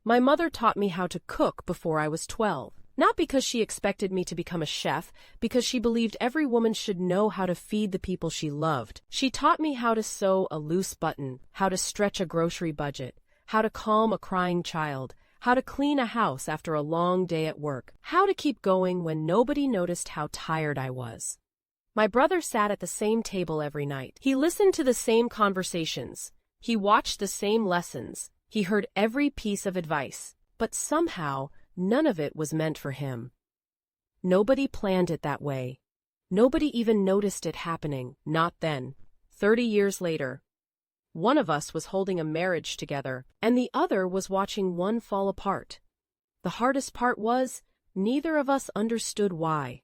My mother taught me how to cook before I was 12. Not because she expected me to become a chef, because she believed every woman should know how to feed the people she loved. She taught me how to sew a loose button, how to stretch a grocery budget, how to calm a crying child, how to clean a house after a long day at work, how to keep going when nobody noticed how tired I was. My brother sat at the same table every night. He listened to the same conversations. He watched the same lessons. He heard every piece of advice. But somehow, none of it was meant for him. Nobody planned it that way. Nobody even noticed it happening, not then. 30 years later, one of us was holding a marriage together, and the other was watching one fall apart. The hardest part was, neither of us understood why.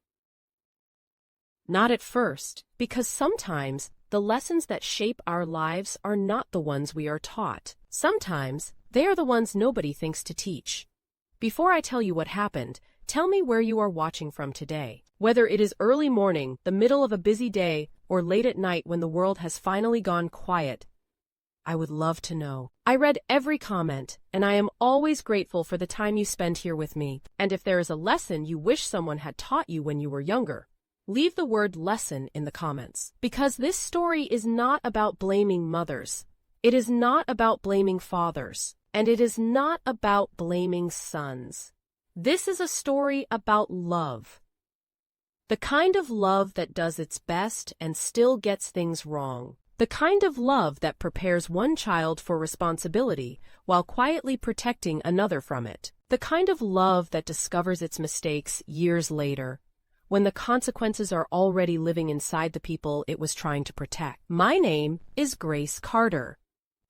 Not at first, because sometimes the lessons that shape our lives are not the ones we are taught. Sometimes they are the ones nobody thinks to teach. Before I tell you what happened, tell me where you are watching from today. Whether it is early morning, the middle of a busy day, or late at night when the world has finally gone quiet, I would love to know. I read every comment, and I am always grateful for the time you spend here with me. And if there is a lesson you wish someone had taught you when you were younger, leave the word lesson in the comments. Because this story is not about blaming mothers. It is not about blaming fathers. And it is not about blaming sons. This is a story about love. The kind of love that does its best and still gets things wrong. The kind of love that prepares one child for responsibility while quietly protecting another from it. The kind of love that discovers its mistakes years later, when the consequences are already living inside the people it was trying to protect. My name is Grace Carter.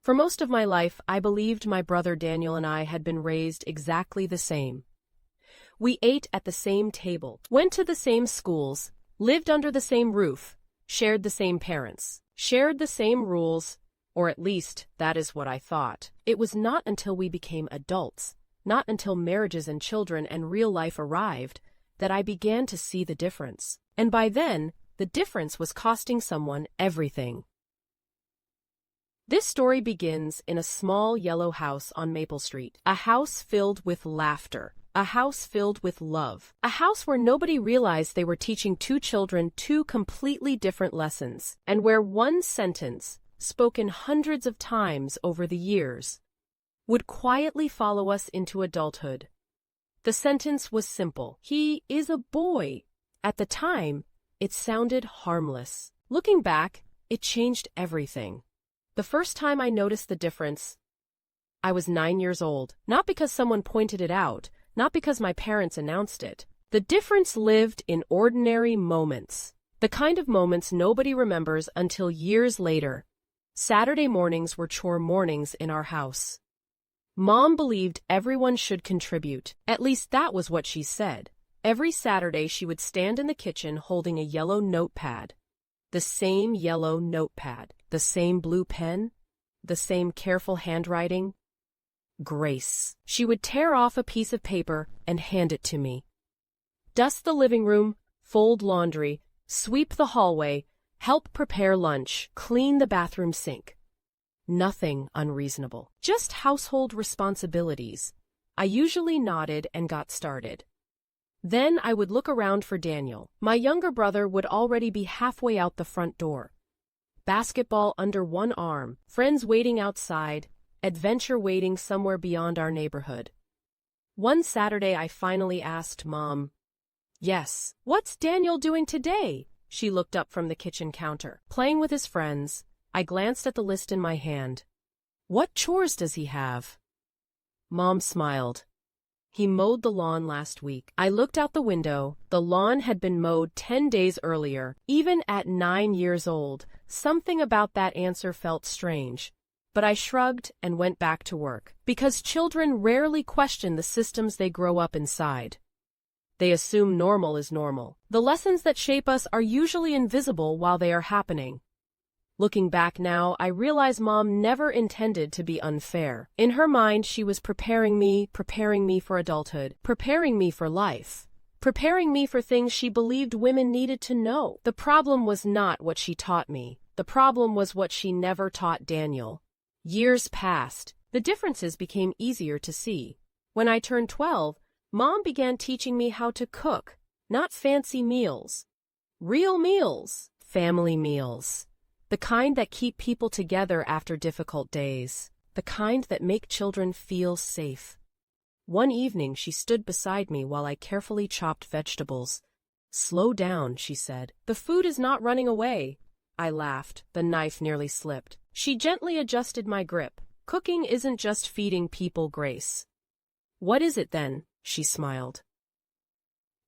For most of my life, I believed my brother Daniel and I had been raised exactly the same. We ate at the same table, went to the same schools, lived under the same roof, shared the same parents, shared the same rules, or at least that is what I thought. It was not until we became adults, not until marriages and children and real life arrived, that I began to see the difference. And by then, the difference was costing someone everything. This story begins in a small yellow house on Maple Street, a house filled with laughter, a house filled with love, a house where nobody realized they were teaching two children two completely different lessons, and where one sentence, spoken hundreds of times over the years, would quietly follow us into adulthood. The sentence was simple: "He is a boy." At the time, it sounded harmless. Looking back, it changed everything. The first time I noticed the difference, I was 9 years old. Not because someone pointed it out, not because my parents announced it. The difference lived in ordinary moments. The kind of moments nobody remembers until years later. Saturday mornings were chore mornings in our house. Mom believed everyone should contribute. At least that was what she said. Every Saturday she would stand in the kitchen holding a yellow notepad. The same yellow notepad. The same blue pen, the same careful handwriting. Grace. She would tear off a piece of paper and hand it to me. Dust the living room, fold laundry, sweep the hallway, help prepare lunch, clean the bathroom sink. Nothing unreasonable. Just household responsibilities. I usually nodded and got started. Then I would look around for Daniel. My younger brother would already be halfway out the front door. Basketball under one arm, friends waiting outside, adventure waiting somewhere beyond our neighborhood. One Saturday I finally asked Mom, "Yes, what's Daniel doing today?" She looked up from the kitchen counter. "Playing with his friends." I glanced at the list in my hand. "What chores does he have?" Mom smiled. "He mowed the lawn last week." I looked out the window. The lawn had been mowed 10 days earlier. Even at 9 years old, something about that answer felt strange. But I shrugged and went back to work. Because children rarely question the systems they grow up inside. They assume normal is normal. The lessons that shape us are usually invisible while they are happening. Looking back now, I realize Mom never intended to be unfair. In her mind, she was preparing me for adulthood, preparing me for life, preparing me for things she believed women needed to know. The problem was not what she taught me. The problem was what she never taught Daniel. Years passed. The differences became easier to see. When I turned 12, Mom began teaching me how to cook, not fancy meals. Real meals, family meals. The kind that keep people together after difficult days. The kind that make children feel safe. One evening she stood beside me while I carefully chopped vegetables. "Slow down," she said. "The food is not running away." I laughed. The knife nearly slipped. She gently adjusted my grip. "Cooking isn't just feeding people, Grace." "What is it then?" she smiled.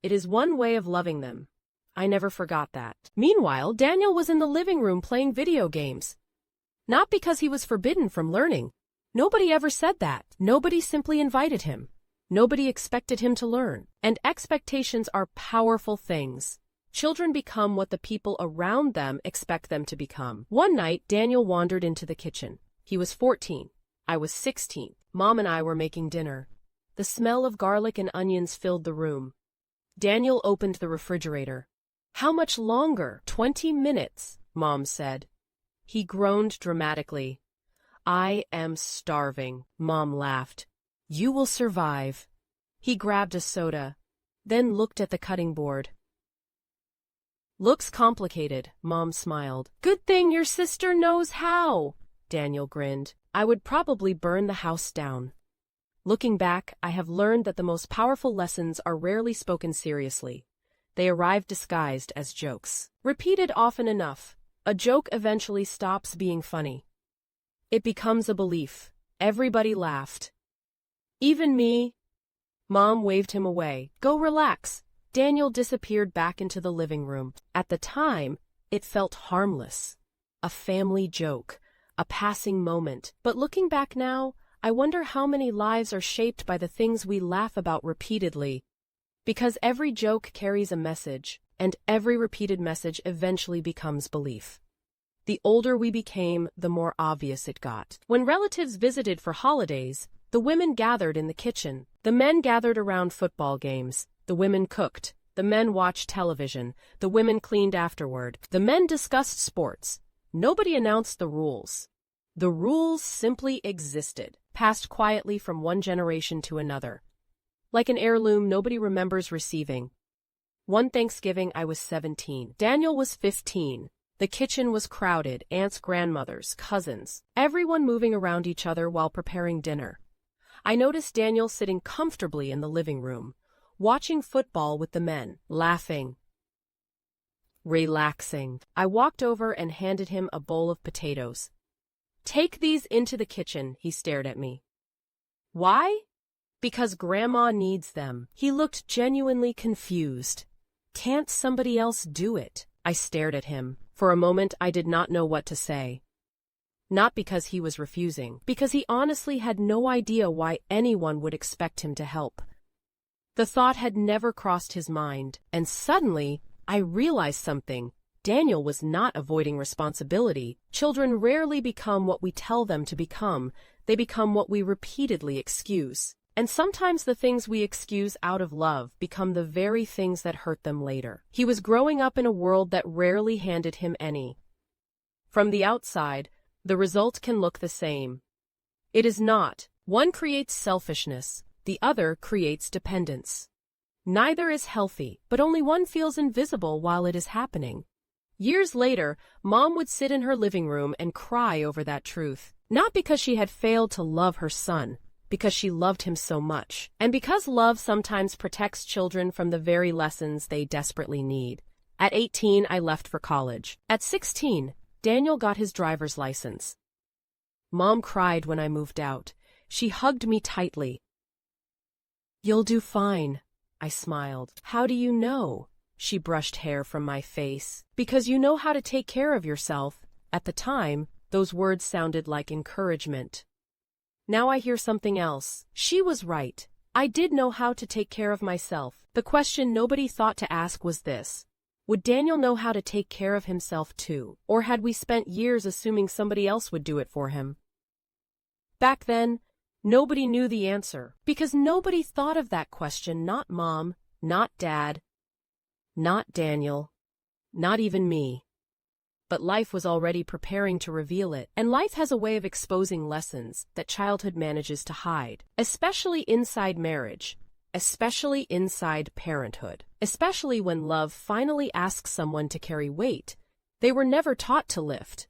"It is one way of loving them." I never forgot that. Meanwhile, Daniel was in the living room playing video games. Not because he was forbidden from learning. Nobody ever said that. Nobody simply invited him. Nobody expected him to learn. And expectations are powerful things. Children become what the people around them expect them to become. One night, Daniel wandered into the kitchen. He was 14. I was 16. Mom and I were making dinner. The smell of garlic and onions filled the room. Daniel opened the refrigerator. "How much longer?" 20 minutes, Mom said. He groaned dramatically. "I am starving," Mom laughed. "You will survive." He grabbed a soda, then looked at the cutting board. "Looks complicated," Mom smiled. "Good thing your sister knows how," Daniel grinned. "I would probably burn the house down." Looking back, I have learned that the most powerful lessons are rarely spoken seriously. They arrive disguised as jokes. Repeated often enough, a joke eventually stops being funny. It becomes a belief. Everybody laughed. Even me. Mom waved him away. "Go relax." Daniel disappeared back into the living room. At the time, it felt harmless. A family joke. A passing moment. But looking back now, I wonder how many lives are shaped by the things we laugh about repeatedly. Because every joke carries a message, and every repeated message eventually becomes belief. The older we became, the more obvious it got. When relatives visited for holidays, the women gathered in the kitchen. The men gathered around football games. The women cooked. The men watched television. The women cleaned afterward. The men discussed sports. Nobody announced the rules. The rules simply existed, passed quietly from one generation to another. Like an heirloom nobody remembers receiving. One Thanksgiving I was 17. Daniel was 15. The kitchen was crowded, aunts, grandmothers, cousins, everyone moving around each other while preparing dinner. I noticed Daniel sitting comfortably in the living room, watching football with the men, laughing, relaxing. I walked over and handed him a bowl of potatoes. "Take these into the kitchen," he stared at me. "Why?" "Because Grandma needs them." He looked genuinely confused. "Can't somebody else do it?" I stared at him. For a moment I did not know what to say. Not because he was refusing, because he honestly had no idea why anyone would expect him to help. The thought had never crossed his mind, and suddenly I realized something. Daniel was not avoiding responsibility. Children rarely become what we tell them to become. They become what we repeatedly excuse. And sometimes the things we excuse out of love become the very things that hurt them later. He was growing up in a world that rarely handed him any. From the outside, the result can look the same. It is not. One creates selfishness, the other creates dependence. Neither is healthy, but only one feels invisible while it is happening. Years later, Mom would sit in her living room and cry over that truth. Not because she had failed to love her son, because she loved him so much, and because love sometimes protects children from the very lessons they desperately need. At 18, I left for college. At 16, Daniel got his driver's license. Mom cried when I moved out. She hugged me tightly. "You'll do fine," I smiled. "How do you know?" She brushed hair from my face. "Because you know how to take care of yourself." At the time, those words sounded like encouragement. Now I hear something else. She was right. I did know how to take care of myself. The question nobody thought to ask was this: would Daniel know how to take care of himself too? Or had we spent years assuming somebody else would do it for him? Back then, nobody knew the answer, because nobody thought of that question. Not Mom, not Dad, not Daniel, not even me. but life was already preparing to reveal it, and life has a way of exposing lessons that childhood manages to hide, especially inside marriage, especially inside parenthood, especially when love finally asks someone to carry weight they were never taught to lift.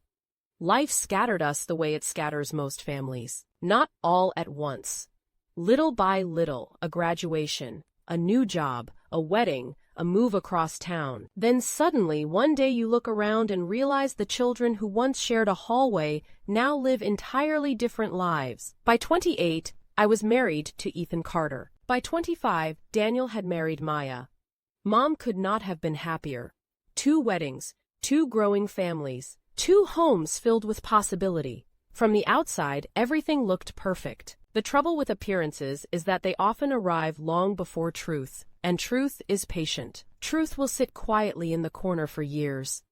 Life scattered us the way it scatters most families, not all at once. Little by little, a graduation, a new job, a wedding, a move across town. Then suddenly, one day you look around and realize the children who once shared a hallway now live entirely different lives. By 28, I was married to Ethan Carter. By 25, Daniel had married Maya. Mom could not have been happier. 2 weddings, 2 growing families, 2 homes filled with possibility. From the outside, everything looked perfect. The trouble with appearances is that they often arrive long before truth, and truth is patient. Truth will sit quietly in the corner for years.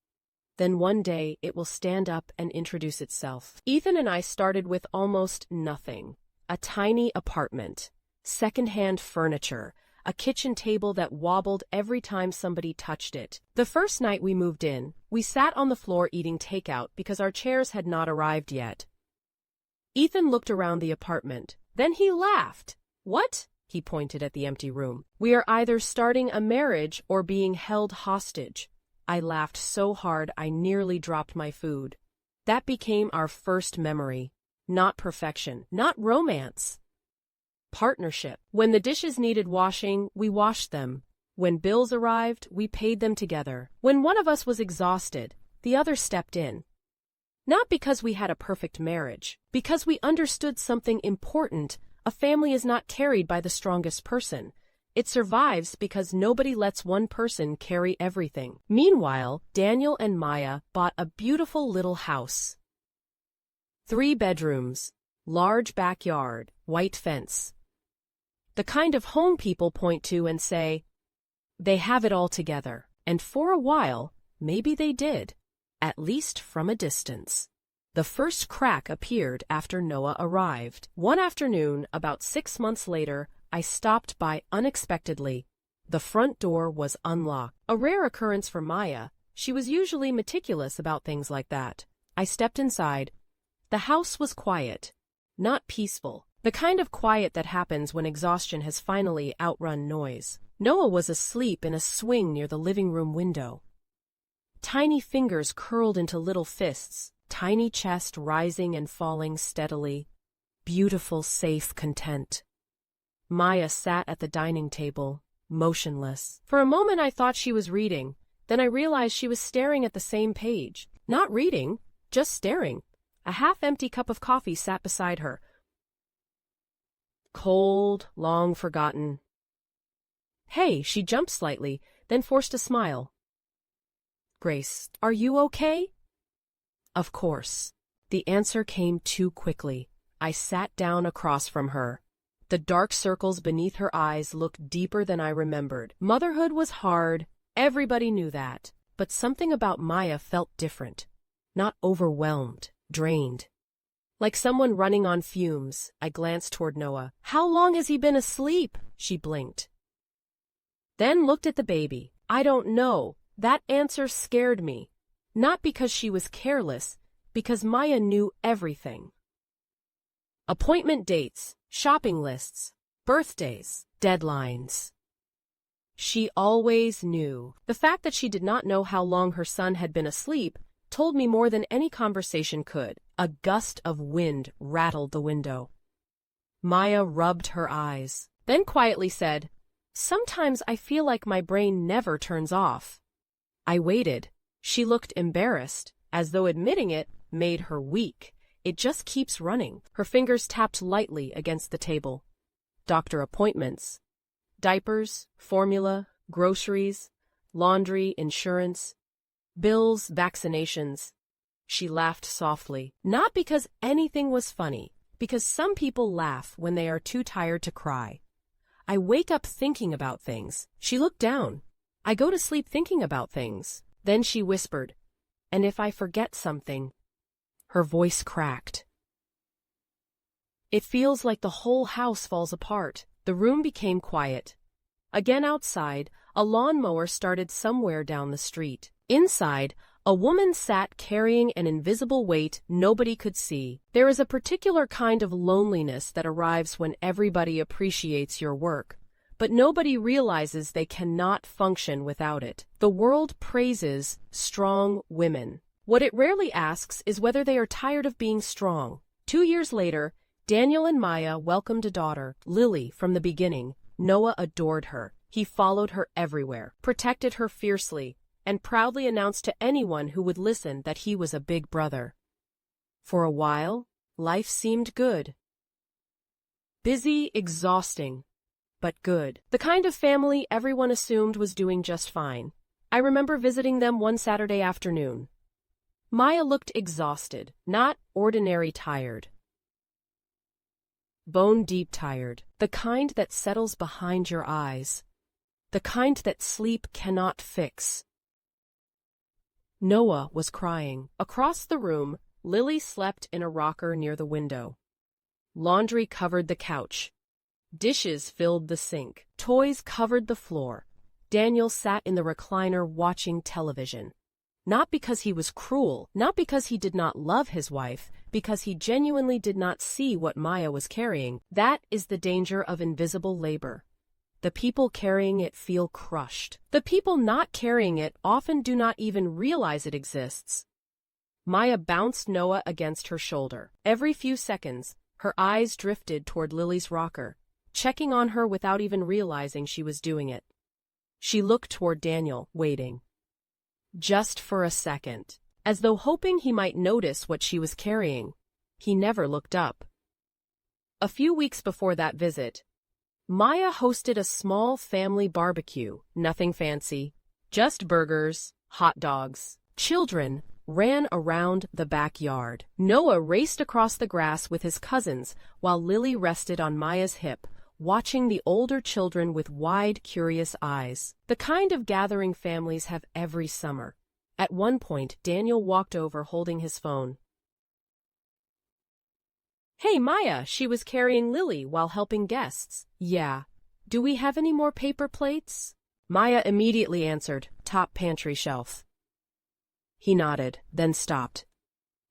Then one day, it will stand up and introduce itself. Ethan and I started with almost nothing. A tiny apartment, second-hand furniture, a kitchen table that wobbled every time somebody touched it. The first night we moved in, we sat on the floor eating takeout because our chairs had not arrived yet. Ethan looked around the apartment. Then he laughed. "What?" He pointed at the empty room. "We are either starting a marriage or being held hostage." I laughed so hard I nearly dropped my food. That became our first memory. Not perfection, not romance. Partnership. When the dishes needed washing, we washed them. When bills arrived, we paid them together. When one of us was exhausted, the other stepped in. Not because we had a perfect marriage, because we understood something important. A family is not carried by the strongest person. It survives because nobody lets one person carry everything. Meanwhile, Daniel and Maya bought a beautiful little house. 3 bedrooms, large backyard, white fence. The kind of home people point to and say, they have it all together. And for a while, maybe they did, at least from a distance. The first crack appeared after Noah arrived. One afternoon, about 6 months later, I stopped by unexpectedly. The front door was unlocked. A rare occurrence for Maya. She was usually meticulous about things like that. I stepped inside. The house was quiet, not peaceful. The kind of quiet that happens when exhaustion has finally outrun noise. Noah was asleep in a swing near the living room window. Tiny fingers curled into little fists, tiny chest rising and falling steadily. Beautiful, safe content. Maya sat at the dining table, motionless. For a moment I thought she was reading. Then I realized she was staring at the same page. Not reading, just staring. A half-empty cup of coffee sat beside her. Cold, long forgotten. "Hey," she jumped slightly, then forced a smile. "Grace, are you okay?" Of course. The answer came too quickly. I sat down across from her. The dark circles beneath her eyes looked deeper than I remembered. Motherhood was hard, everybody knew that. But something about Maya felt different. Not overwhelmed, drained. Like someone running on fumes, I glanced toward Noah. "How long has he been asleep?" She blinked. Then looked at the baby. "I don't know." That answer scared me. Not because she was careless, because Maya knew everything. Appointment dates, shopping lists, birthdays, deadlines. She always knew. The fact that she did not know how long her son had been asleep told me more than any conversation could. A gust of wind rattled the window. Maya rubbed her eyes, then quietly said, "Sometimes I feel like my brain never turns off." I waited. She looked embarrassed, as though admitting it made her weak. It just keeps running. Her fingers tapped lightly against the table. Doctor appointments. Diapers, formula, groceries, laundry, insurance, bills, vaccinations. She laughed softly, not because anything was funny, because some people laugh when they are too tired to cry. I wake up thinking about things. She looked down. I go to sleep thinking about things. Then she whispered, "And if I forget something?" Her voice cracked. It feels like the whole house falls apart. The room became quiet. Again outside, a lawnmower started somewhere down the street. Inside, A woman sat carrying an invisible weight nobody could see. There is a particular kind of loneliness that arrives when everybody appreciates your work, but nobody realizes they cannot function without it. The world praises strong women. What it rarely asks is whether they are tired of being strong. 2 years later, Daniel and Maya welcomed a daughter, Lily, from the beginning. Noah adored her. He followed her everywhere, protected her fiercely, and proudly announced to anyone who would listen that he was a big brother. For a while, life seemed good. Busy, exhausting, but good. The kind of family everyone assumed was doing just fine. I remember visiting them one Saturday afternoon. Maya looked exhausted, not ordinary tired. Bone-deep tired, the kind that settles behind your eyes, the kind that sleep cannot fix. Noah was crying. Across the room, Lily slept in a rocker near the window. Laundry covered the couch. Dishes filled the sink. Toys covered the floor. Daniel sat in the recliner watching television. Not because he was cruel, not because he did not love his wife, because he genuinely did not see what Maya was carrying. That is the danger of invisible labor. The people carrying it feel crushed. The people not carrying it often do not even realize it exists. Maya bounced Noah against her shoulder. Every few seconds, her eyes drifted toward Lily's rocker, checking on her without even realizing she was doing it. She looked toward Daniel, waiting. Just for a second, as though hoping he might notice what she was carrying. He never looked up. A few weeks before that visit, Maya hosted a small family barbecue, nothing fancy, just burgers, hot dogs. Children ran around the backyard. Noah raced across the grass with his cousins while Lily rested on Maya's hip, watching the older children with wide, curious eyes. The kind of gathering families have every summer. At one point, Daniel walked over holding his phone. "Hey, Maya," she was carrying Lily while helping guests. "Yeah. Do we have any more paper plates?" Maya immediately answered, "Top pantry shelf." He nodded, then stopped.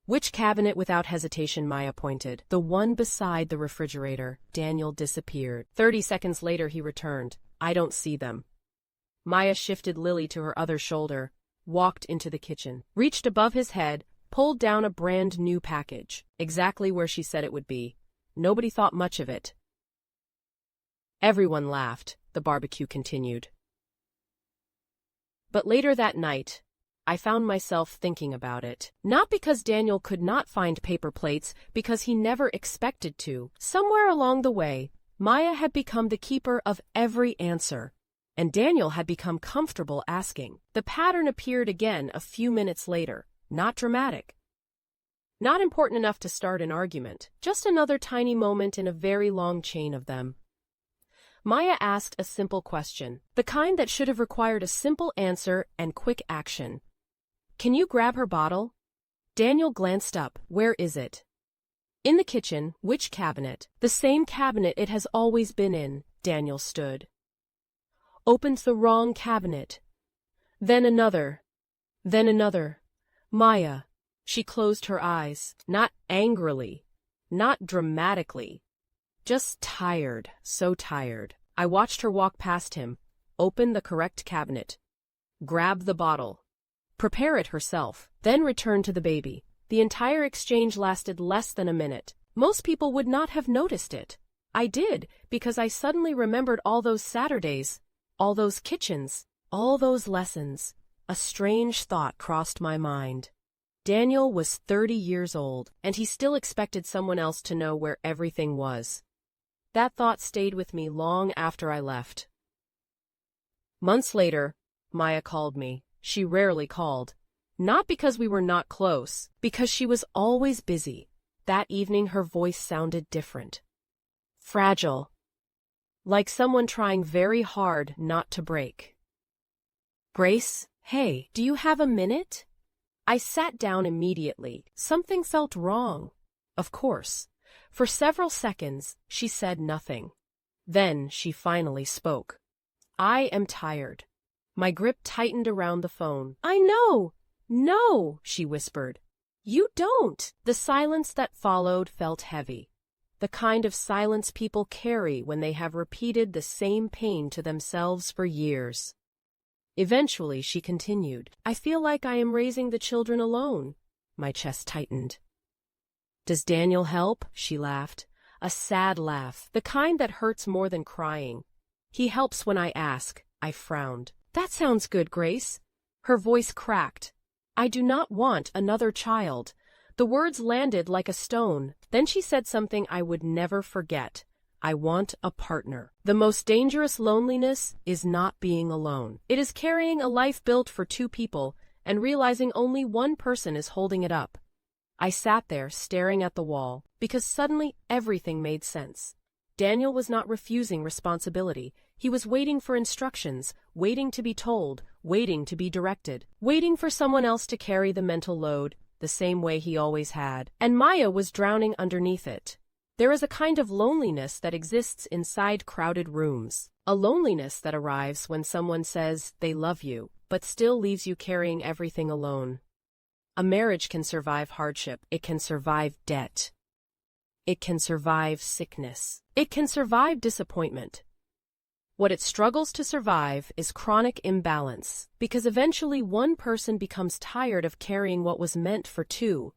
"Which cabinet?" Without hesitation, Maya pointed. "The one beside the refrigerator." Daniel disappeared. 30 seconds later, he returned. "I don't see them." Maya shifted Lily to her other shoulder, walked into the kitchen, reached above his head, pulled down a brand new package, exactly where she said it would be. Nobody thought much of it. Everyone laughed. The barbecue continued. But later that night, I found myself thinking about it. Not because Daniel could not find paper plates, because he never expected to. Somewhere along the way, Maya had become the keeper of every answer, and Daniel had become comfortable asking. The pattern appeared again a few minutes later. Not dramatic. Not important enough to start an argument. Just another tiny moment in a very long chain of them. Maya asked a simple question, the kind that should have required a simple answer and quick action. "Can you grab her bottle?" Daniel glanced up. "Where is it?" "In the kitchen." "Which cabinet?" "The same cabinet it has always been in." Daniel stood. "Opened the wrong cabinet." Then another. Then another. "Maya." She closed her eyes, not angrily, not dramatically, just tired, so tired. I watched her walk past him, open the correct cabinet, grab the bottle, prepare it herself, then return to the baby. The entire exchange lasted less than a minute. Most people would not have noticed it. I did, because I suddenly remembered all those Saturdays, all those kitchens, all those lessons. A strange thought crossed my mind. Daniel was 30 years old, and he still expected someone else to know where everything was. That thought stayed with me long after I left. Months later, Maya called me. She rarely called. Not because we were not close, because she was always busy. That evening her voice sounded different. Fragile. Like someone trying very hard not to break. "Grace, hey, do you have a minute?" I sat down immediately. Something felt wrong. Of course. For several seconds, she said nothing. Then she finally spoke. "I am tired." My grip tightened around the phone. "I know. "No," she whispered. "You don't." The silence that followed felt heavy. The kind of silence people carry when they have repeated the same pain to themselves for years. Eventually, she continued, "I feel like I am raising the children alone." My chest tightened. "Does Daniel help?" She laughed. A sad laugh, the kind that hurts more than crying. "He helps when I ask." I frowned. "That sounds good, Grace." Her voice cracked. "I do not want another child." The words landed like a stone. Then she said something I would never forget. "I want a partner." The most dangerous loneliness is not being alone. It is carrying a life built for two people and realizing only one person is holding it up. I sat there staring at the wall because suddenly everything made sense. Daniel was not refusing responsibility. He was waiting for instructions, waiting to be told, waiting to be directed, waiting for someone else to carry the mental load, the same way he always had. And Maya was drowning underneath it. There is a kind of loneliness that exists inside crowded rooms. A loneliness that arrives when someone says they love you, but still leaves you carrying everything alone. A marriage can survive hardship. It can survive debt. It can survive sickness. It can survive disappointment. What it struggles to survive is chronic imbalance, because eventually one person becomes tired of carrying what was meant for two.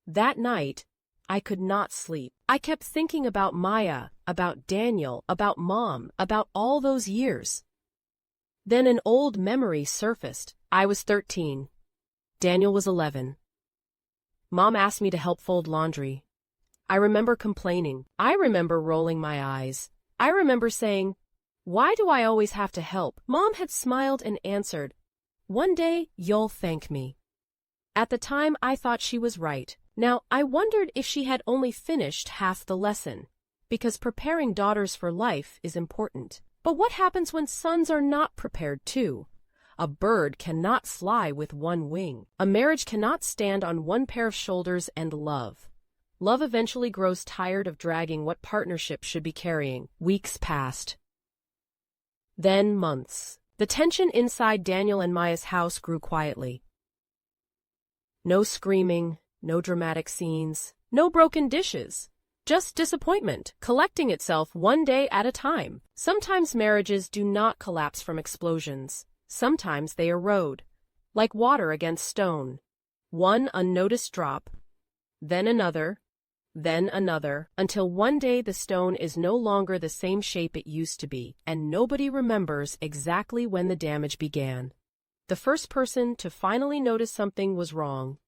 That night, I could not sleep. I kept thinking about Maya, about Daniel, about Mom, about all those years. Then an old memory surfaced. I was 13. Daniel was 11. Mom asked me to help fold laundry. I remember complaining. I remember rolling my eyes. I remember saying, "Why do I always have to help?" Mom had smiled and answered, "One day you'll thank me." At the time, I thought she was right. Now, I wondered if she had only finished half the lesson, because preparing daughters for life is important. But what happens when sons are not prepared too? A bird cannot fly with one wing. A marriage cannot stand on one pair of shoulders and love. Love eventually grows tired of dragging what partnership should be carrying. Weeks passed. Then months. The tension inside Daniel and Maya's house grew quietly. No screaming, no dramatic scenes, no broken dishes. Just disappointment, collecting itself one day at a time. Sometimes marriages do not collapse from explosions. Sometimes they erode, like water against stone. One unnoticed drop, then another, until one day the stone is no longer the same shape it used to be, and nobody remembers exactly when the damage began. The first person to finally notice something was wrong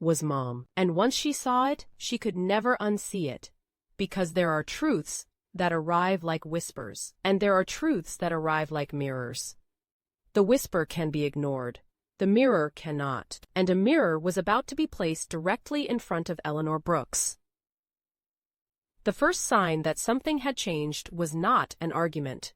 was Mom, and once she saw it, she could never unsee it, because there are truths that arrive like whispers, and there are truths that arrive like mirrors. The whisper can be ignored. The mirror cannot, and a mirror was about to be placed directly in front of Eleanor Brooks. The first sign that something had changed was not an argument.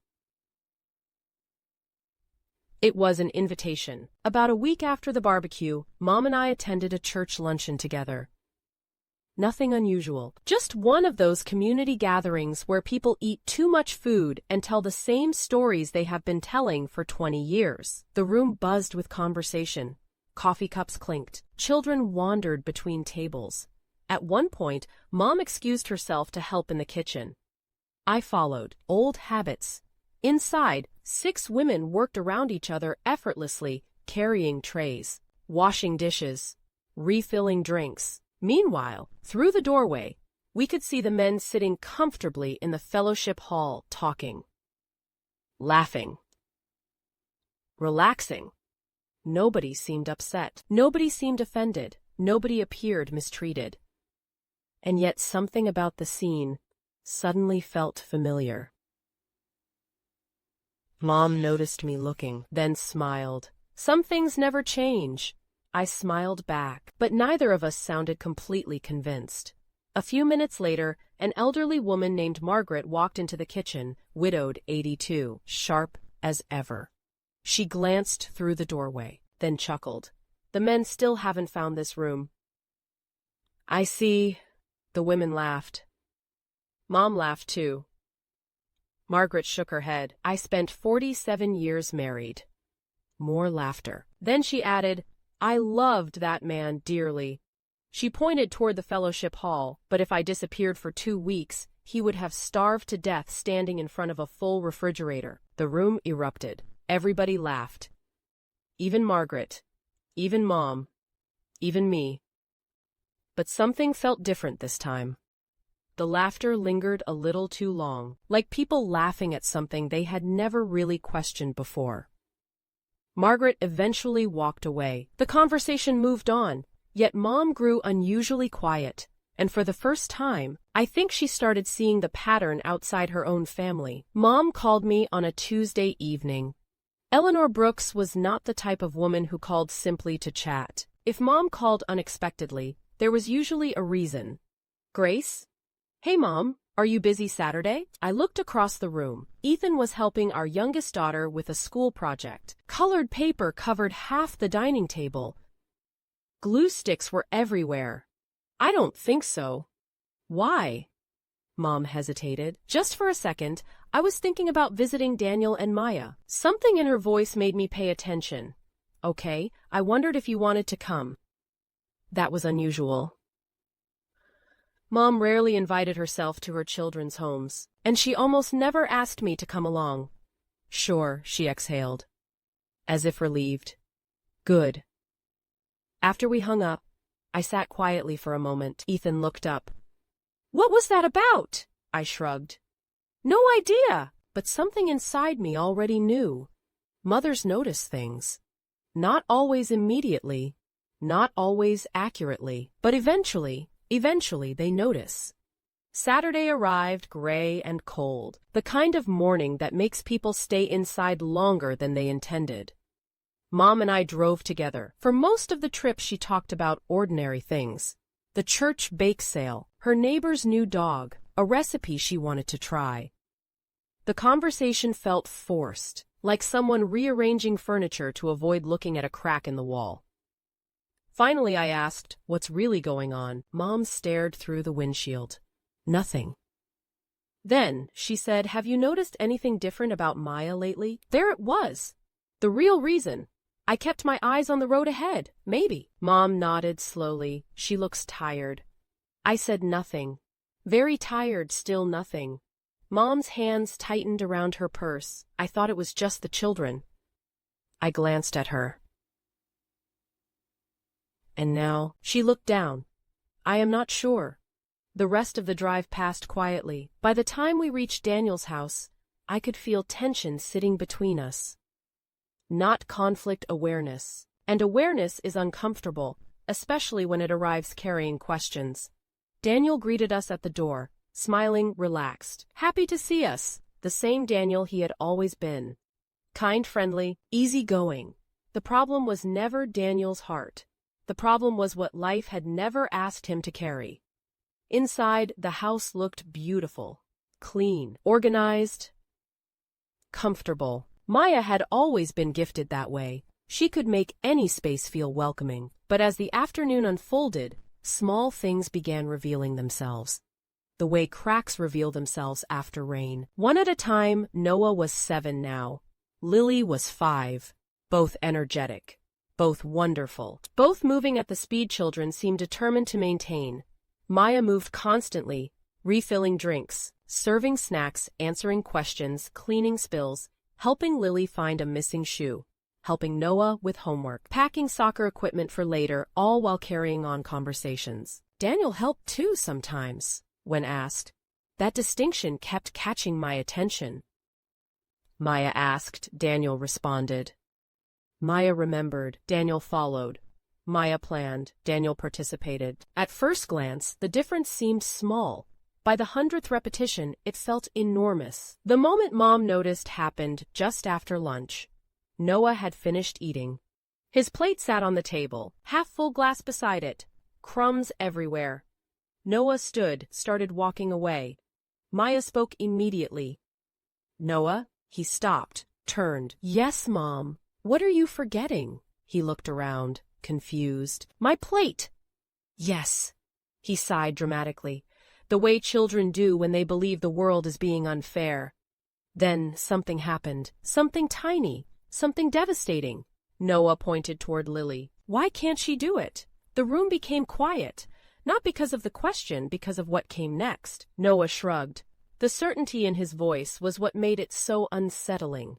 It was an invitation. About a week after the barbecue, Mom and I attended a church luncheon together. Nothing unusual, just one of those community gatherings where people eat too much food and tell the same stories they have been telling for 20 years. The room buzzed with conversation. Coffee cups clinked. Children wandered between tables. At one point, Mom excused herself to help in the kitchen. I followed. Old habits. Inside, 6 women worked around each other effortlessly, carrying trays, washing dishes, refilling drinks. Meanwhile, through the doorway, we could see the men sitting comfortably in the fellowship hall, talking, laughing, relaxing. Nobody seemed upset. Nobody seemed offended. Nobody appeared mistreated. And yet something about the scene suddenly felt familiar. Mom noticed me looking, then smiled. Some things never change. I smiled back, but neither of us sounded completely convinced. A few minutes later, an elderly woman named Margaret walked into the kitchen, widowed, 82, sharp as ever. She glanced through the doorway, then chuckled. "The men still haven't found this room." "I see." The women laughed. Mom laughed too. Margaret shook her head. "I spent 47 years married." More laughter. Then she added, I loved that man dearly. She pointed toward the fellowship hall, but if I disappeared for 2 weeks, he would have starved to death standing in front of a full refrigerator. The room erupted. Everybody laughed. Even Margaret. Even Mom. Even me. But something felt different this time. The laughter lingered a little too long, like people laughing at something they had never really questioned before. Margaret eventually walked away. The conversation moved on, yet Mom grew unusually quiet, and for the first time, I think she started seeing the pattern outside her own family. Mom called me on a Tuesday evening. Eleanor Brooks was not the type of woman who called simply to chat. If Mom called unexpectedly, there was usually a reason. Grace? Hey, Mom, are you busy Saturday? I looked across the room. Ethan was helping our youngest daughter with a school project. Colored paper covered half the dining table. Glue sticks were everywhere. I don't think so. Why? Mom hesitated. Just for a second, I was thinking about visiting Daniel and Maya. Something in her voice made me pay attention. Okay, I wondered if you wanted to come. That was unusual. Mom rarely invited herself to her children's homes, and she almost never asked me to come along. Sure, she exhaled, as if relieved. Good. After we hung up, I sat quietly for a moment. Ethan looked up. What was that about? I shrugged. No idea, but something inside me already knew. Mothers notice things. Not always immediately, not always accurately, but eventually they notice. Saturday arrived gray and cold, the kind of morning that makes people stay inside longer than they intended. Mom and I drove together. For most of the trip, she talked about ordinary things. The church bake sale, her neighbor's new dog, a recipe she wanted to try. The conversation felt forced, like someone rearranging furniture to avoid looking at a crack in the wall. Finally, I asked, what's really going on? Mom stared through the windshield. Nothing. Then, she said, have you noticed anything different about Maya lately? There it was. The real reason. I kept my eyes on the road ahead. Maybe. Mom nodded slowly. She looks tired. I said nothing. Very tired, still nothing. Mom's hands tightened around her purse. I thought it was just the children. I glanced at her. And now, she looked down. I am not sure. The rest of the drive passed quietly. By the time we reached Daniel's house, I could feel tension sitting between us. Not conflict awareness. And awareness is uncomfortable, especially when it arrives carrying questions. Daniel greeted us at the door, smiling, relaxed. Happy to see us. The same Daniel he had always been. Kind, friendly, easygoing. The problem was never Daniel's heart. The problem was what life had never asked him to carry. Inside, the house looked beautiful, clean, organized, comfortable. Maya had always been gifted that way. She could make any space feel welcoming. But as the afternoon unfolded, small things began revealing themselves. The way cracks reveal themselves after rain. One at a time, Noah was 7 now. Lily was 5. Both energetic. Both wonderful. Both moving at the speed children seemed determined to maintain. Maya moved constantly, refilling drinks, serving snacks, answering questions, cleaning spills, helping Lily find a missing shoe, helping Noah with homework, packing soccer equipment for later, all while carrying on conversations. Daniel helped too sometimes, when asked. That distinction kept catching my attention. Maya asked, Daniel responded. Maya remembered, Daniel followed. Maya planned, Daniel participated. At first glance, the difference seemed small. By the 100th repetition, it felt enormous. The moment Mom noticed happened just after lunch. Noah had finished eating. His plate sat on the table, half-full glass beside it, crumbs everywhere. Noah stood, started walking away. Maya spoke immediately. Noah? He stopped, turned. Yes, Mom. What are you forgetting? He looked around, confused. My plate! Yes. He sighed dramatically, the way children do when they believe the world is being unfair. Then something happened, something tiny, something devastating. Noah pointed toward Lily. Why can't she do it? The room became quiet, not because of the question, because of what came next. Noah shrugged. The certainty in his voice was what made it so unsettling.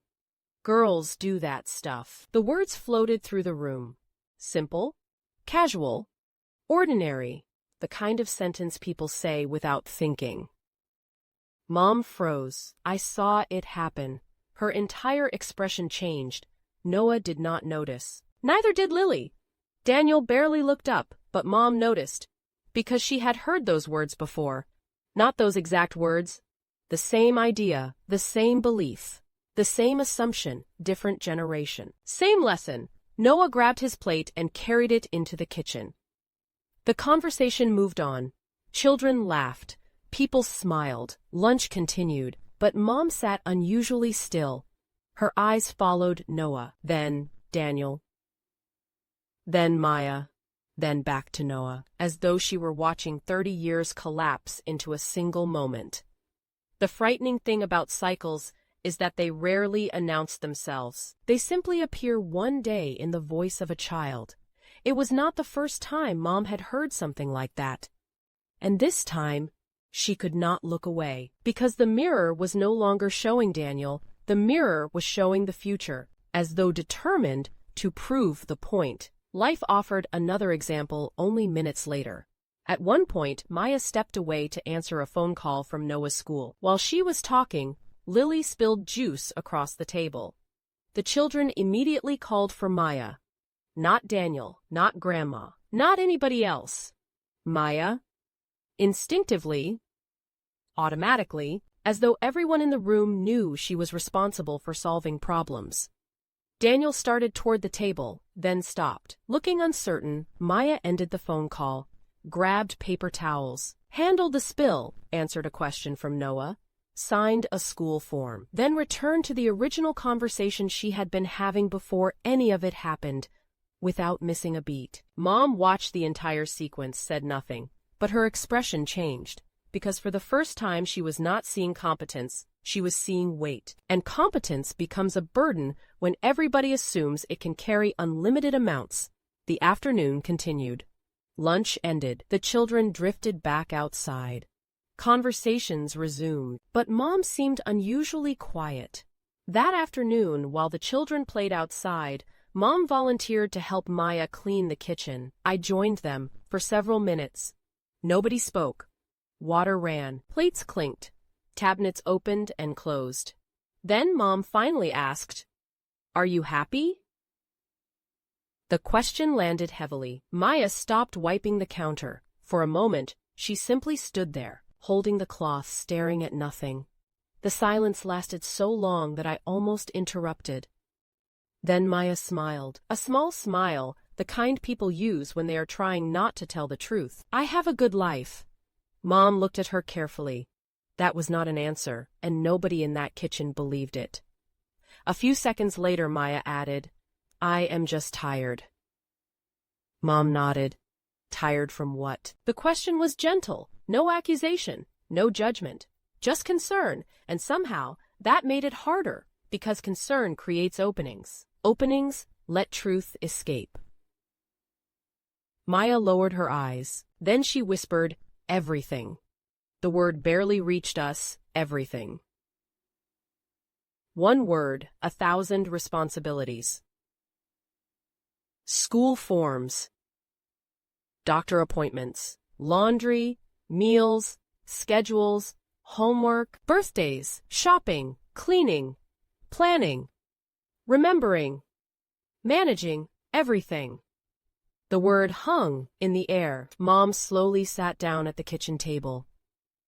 Girls do that stuff. The words floated through the room. Simple, casual, ordinary, the kind of sentence people say without thinking. Mom froze. I saw it happen. Her entire expression changed. Noah did not notice. Neither did Lily. Daniel barely looked up, but Mom noticed, because she had heard those words before. Not those exact words. The same idea, the same belief, the same assumption, different generation. Same lesson. Noah grabbed his plate and carried it into the kitchen. The conversation moved on. Children laughed. People smiled. Lunch continued, but Mom sat unusually still. Her eyes followed Noah, then Daniel, then Maya, then back to Noah, as though she were watching 30 years collapse into a single moment. The frightening thing about cycles is that they rarely announce themselves. They simply appear one day in the voice of a child. It was not the first time Mom had heard something like that. And this time, she could not look away, because the mirror was no longer showing Daniel. The mirror was showing the future, as though determined to prove the point. Life offered another example only minutes later. At one point, Maya stepped away to answer a phone call from Noah's school. While she was talking, Lily spilled juice across the table. The children immediately called for Maya. Not Daniel, not Grandma, not anybody else. Maya. Instinctively, automatically, as though everyone in the room knew she was responsible for solving problems. Daniel started toward the table, then stopped. Looking uncertain, Maya ended the phone call, grabbed paper towels, handled the spill, answered a question from Noah, signed a school form, then returned to the original conversation she had been having before any of it happened, without missing a beat. Mom watched the entire sequence, said nothing, but her expression changed, because for the first time she was not seeing competence, she was seeing weight. And competence becomes a burden when everybody assumes it can carry unlimited amounts. The afternoon continued. Lunch ended. The children drifted back outside. Conversations resumed, but Mom seemed unusually quiet. That afternoon, while the children played outside, Mom volunteered to help Maya clean the kitchen. I joined them for several minutes. Nobody spoke. Water ran. Plates clinked. Cabinets opened and closed. Then Mom finally asked, "Are you happy?" The question landed heavily. Maya stopped wiping the counter. For a moment, she simply stood there, holding the cloth, staring at nothing. The silence lasted so long that I almost interrupted. Then Maya smiled. A small smile, the kind people use when they are trying not to tell the truth. "I have a good life." Mom looked at her carefully. That was not an answer, and nobody in that kitchen believed it. A few seconds later, Maya added, "I am just tired." Mom nodded. Tired from what? The question was gentle, no accusation, no judgment, just concern, and somehow that made it harder, because concern creates openings. Openings let truth escape. Maya lowered her eyes. Then she whispered, "Everything." The word barely reached us, everything. One word, 1,000 responsibilities. School forms, doctor appointments, laundry, meals, schedules, homework, birthdays, shopping, cleaning, planning, remembering, managing, everything. The word hung in the air. Mom slowly sat down at the kitchen table.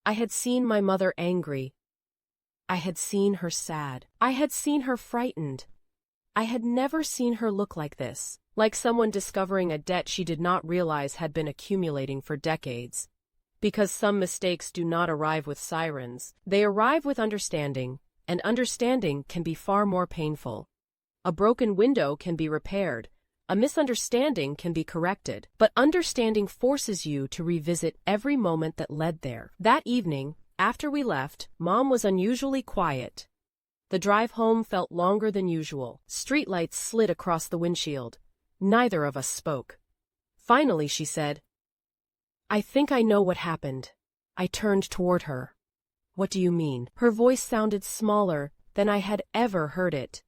I had seen my mother angry. I had seen her sad. I had seen her frightened. I had never seen her look like this, like someone discovering a debt she did not realize had been accumulating for decades. Because some mistakes do not arrive with sirens, they arrive with understanding, and understanding can be far more painful. A broken window can be repaired. A misunderstanding can be corrected, but understanding forces you to revisit every moment that led there. That evening, after we left, Mom was unusually quiet. The drive home felt longer than usual. Streetlights slid across the windshield. Neither of us spoke. Finally, she said, "I think I know what happened." I turned toward her. "What do you mean?" Her voice sounded smaller than I had ever heard it.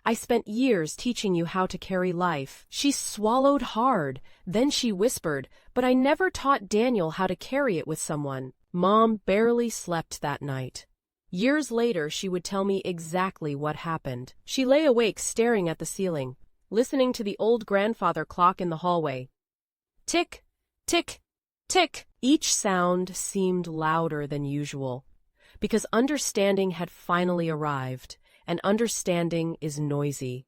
"I spent years teaching you how to carry life." She swallowed hard, then she whispered, "But I never taught Daniel how to carry it with someone." Mom barely slept that night. Years later, she would tell me exactly what happened. She lay awake staring at the ceiling, listening to the old grandfather clock in the hallway. Tick, tick, tick. Each sound seemed louder than usual, because understanding had finally arrived, and understanding is noisy.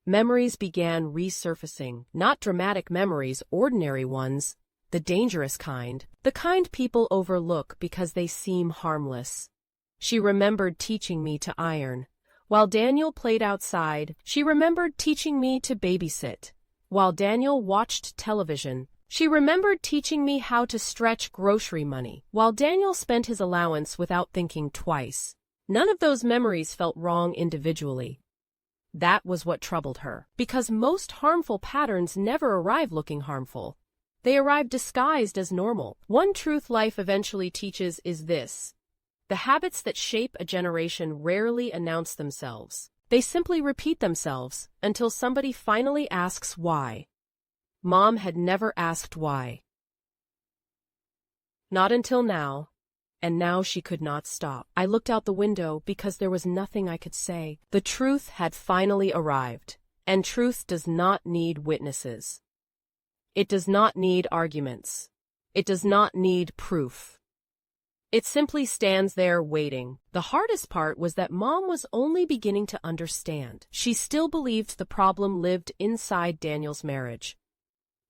Memories began resurfacing, not dramatic memories, ordinary ones, the dangerous kind, the kind people overlook because they seem harmless. She remembered teaching me to iron. While Daniel played outside, she remembered teaching me to babysit. While Daniel watched television, she remembered teaching me how to stretch grocery money. While Daniel spent his allowance without thinking twice. None of those memories felt wrong individually. That was what troubled her, because most harmful patterns never arrive looking harmful. They arrive disguised as normal. One truth life eventually teaches is this: the habits that shape a generation rarely announce themselves. They simply repeat themselves until somebody finally asks why. Mom had never asked why. Not until now. And now she could not stop. I looked out the window because there was nothing I could say. The truth had finally arrived, and truth does not need witnesses. It does not need arguments. It does not need proof. It simply stands there waiting. The hardest part was that Mom was only beginning to understand. She still believed the problem lived inside Daniel's marriage.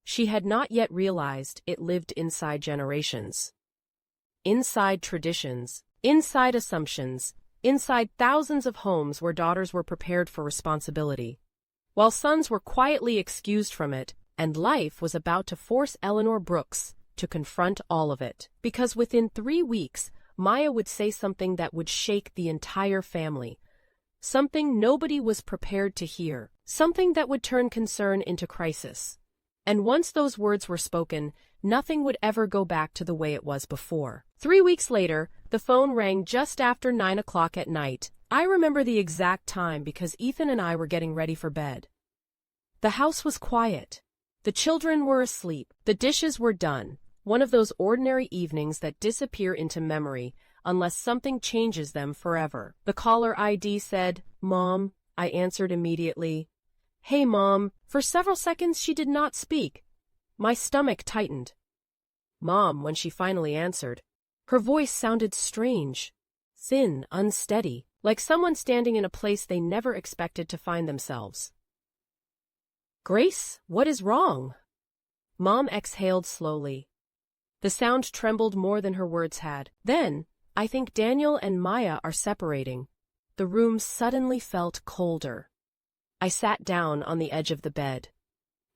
She had not yet realized it lived inside generations. Inside traditions, inside assumptions, inside thousands of homes where daughters were prepared for responsibility, while sons were quietly excused from it, and life was about to force Eleanor Brooks to confront all of it. Because within 3 weeks, Maya would say something that would shake the entire family, something nobody was prepared to hear, something that would turn concern into crisis. And once those words were spoken, nothing would ever go back to the way it was before. 3 weeks later, the phone rang just after 9 o'clock at night. I remember the exact time because Ethan and I were getting ready for bed. The house was quiet. The children were asleep. The dishes were done. One of those ordinary evenings that disappear into memory unless something changes them forever. The caller ID said, "Mom." I answered immediately. "Hey, Mom." For several seconds she did not speak. My stomach tightened. "Mom," when she finally answered. Her voice sounded strange, thin, unsteady, like someone standing in a place they never expected to find themselves. "Grace, what is wrong?" Mom exhaled slowly. The sound trembled more than her words had. Then, "I think Daniel and Maya are separating." The room suddenly felt colder. I sat down on the edge of the bed.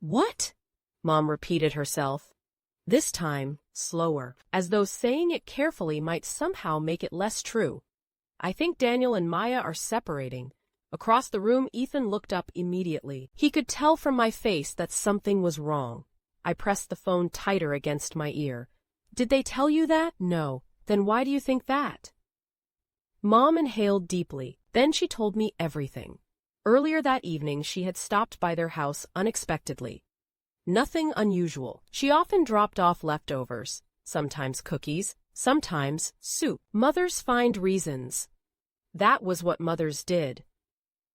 "What?" Mom repeated herself. This time, slower, as though saying it carefully might somehow make it less true. "I think Daniel and Maya are separating." Across the room, Ethan looked up immediately. He could tell from my face that something was wrong. I pressed the phone tighter against my ear. "Did they tell you that?" "No." "Then why do you think that?" Mom inhaled deeply. Then she told me everything. Earlier that evening, she had stopped by their house unexpectedly. Nothing unusual. She often dropped off leftovers, sometimes cookies, sometimes soup. Mothers find reasons. That was what mothers did.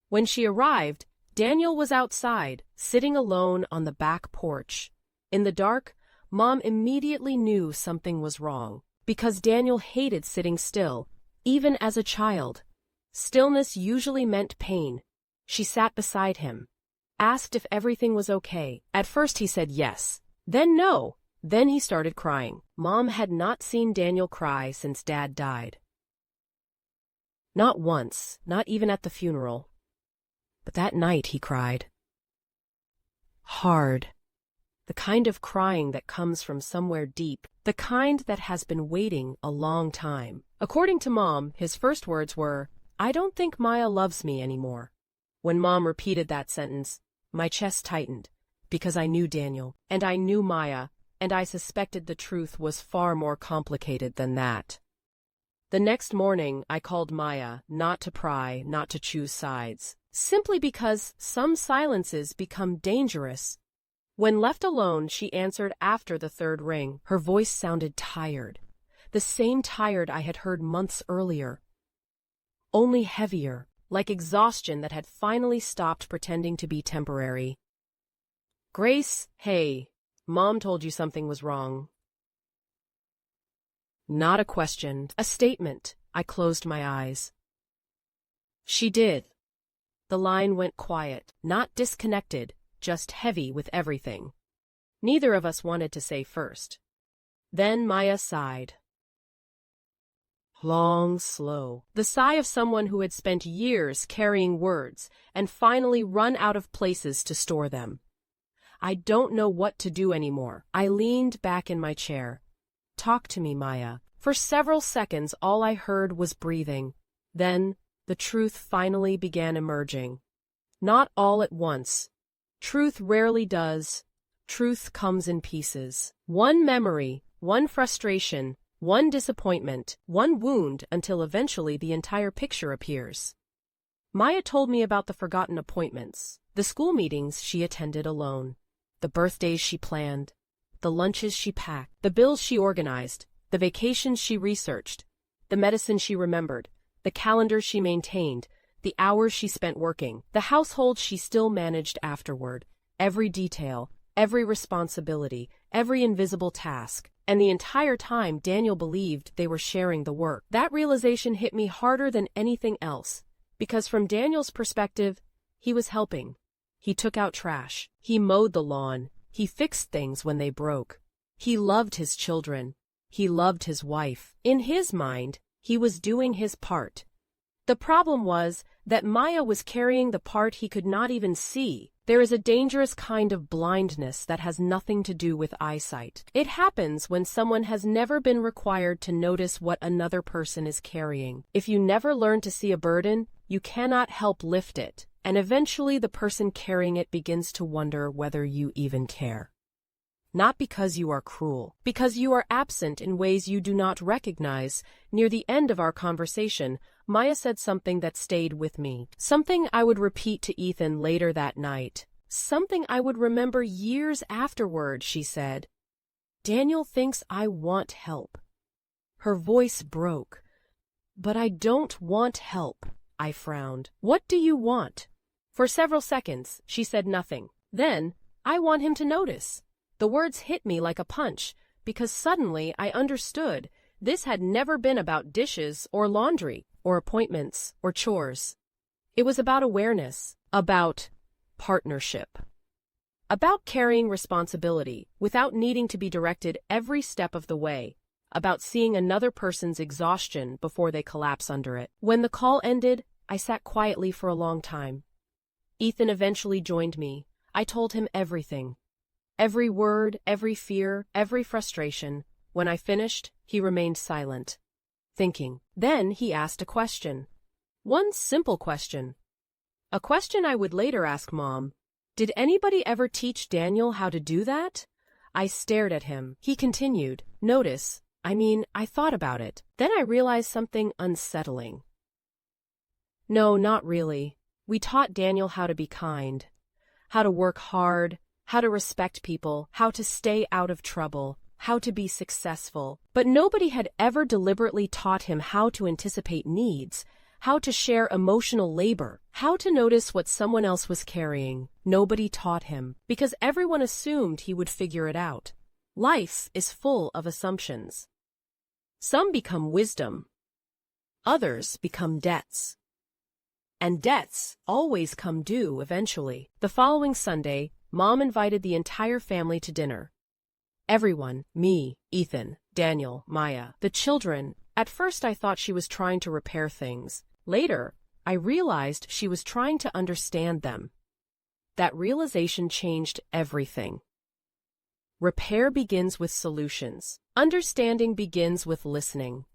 When she arrived, Daniel was outside, sitting alone on the back porch. In the dark, Mom immediately knew something was wrong, because Daniel hated sitting still, even as a child. Stillness usually meant pain. She sat beside him, asked if everything was okay. At first he said yes, then no, then he started crying. Mom had not seen Daniel cry since Dad died. Not once, not even at the funeral. But that night he cried. Hard. The kind of crying that comes from somewhere deep, the kind that has been waiting a long time. According to Mom, his first words were, "I don't think Maya loves me anymore." When Mom repeated that sentence, my chest tightened, Because I knew Daniel, and I knew Maya, and I suspected the truth was far more complicated than that. The next morning, I called Maya, not to pry, not to choose sides, simply because some silences become dangerous. When left alone, she answered after the third ring. Her voice sounded tired, the same tired I had heard months earlier. Only heavier, like exhaustion that had finally stopped pretending to be temporary. Grace, hey, Mom told you something was wrong. Not a question, a statement. I closed my eyes. She did. The line went quiet, not disconnected, just heavy with everything. Neither of us wanted to say first. Then Maya sighed. Long, slow. The sigh of someone who had spent years carrying words and finally run out of places to store them. I don't know what to do anymore. I leaned back in my chair. Talk to me, Maya. For several seconds, all I heard was breathing. Then, the truth finally began emerging. Not all at once. Truth rarely does. Truth comes in pieces. One memory, one frustration, one disappointment, one wound until eventually the entire picture appears. Maya told me about the forgotten appointments, the school meetings she attended alone, the birthdays she planned, the lunches she packed, the bills she organized, the vacations she researched, the medicine she remembered, the calendars she maintained, the hours she spent working, the household she still managed afterward, every detail, every responsibility, every invisible task, and the entire time Daniel believed they were sharing the work. That realization hit me harder than anything else, because from Daniel's perspective, he was helping. He took out trash, he mowed the lawn, he fixed things when they broke. He loved his children, he loved his wife. In his mind, he was doing his part. The problem was that Maya was carrying the part he could not even see. There is a dangerous kind of blindness that has nothing to do with eyesight. It happens when someone has never been required to notice what another person is carrying. If you never learn to see a burden, you cannot help lift it, and eventually the person carrying it begins to wonder whether you even care. Not because you are cruel, because you are absent in ways you do not recognize. Near the end of our conversation, Maya said something that stayed with me, something I would repeat to Ethan later that night, something I would remember years afterward. She said, "Daniel thinks I want help." Her voice broke. "But I don't want help," I frowned. "What do you want?" For several seconds, she said nothing. Then, "I want him to notice." The words hit me like a punch, because suddenly I understood this had never been about dishes or laundry or appointments or chores. It was about awareness, about partnership, about carrying responsibility without needing to be directed every step of the way, about seeing another person's exhaustion before they collapse under it. When the call ended, I sat quietly for a long time. Ethan eventually joined me. I told him everything. Every word, every fear, every frustration. When I finished, he remained silent, thinking. Then he asked a question. One simple question. A question I would later ask Mom. Did anybody ever teach Daniel how to do that? I stared at him. He continued. I thought about it. Then I realized something unsettling. No, not really. We taught Daniel how to be kind, how to work hard, how to respect people, how to stay out of trouble, how to be successful. But nobody had ever deliberately taught him how to anticipate needs, how to share emotional labor, how to notice what someone else was carrying. Nobody taught him, because everyone assumed he would figure it out. Life is full of assumptions. Some become wisdom. Others become debts. And debts always come due eventually. The following Sunday, Mom invited the entire family to dinner. Everyone, me, Ethan, Daniel, Maya, the children. At first I thought she was trying to repair things. Later, I realized she was trying to understand them. That realization changed everything. Repair begins with solutions. Understanding begins with listening.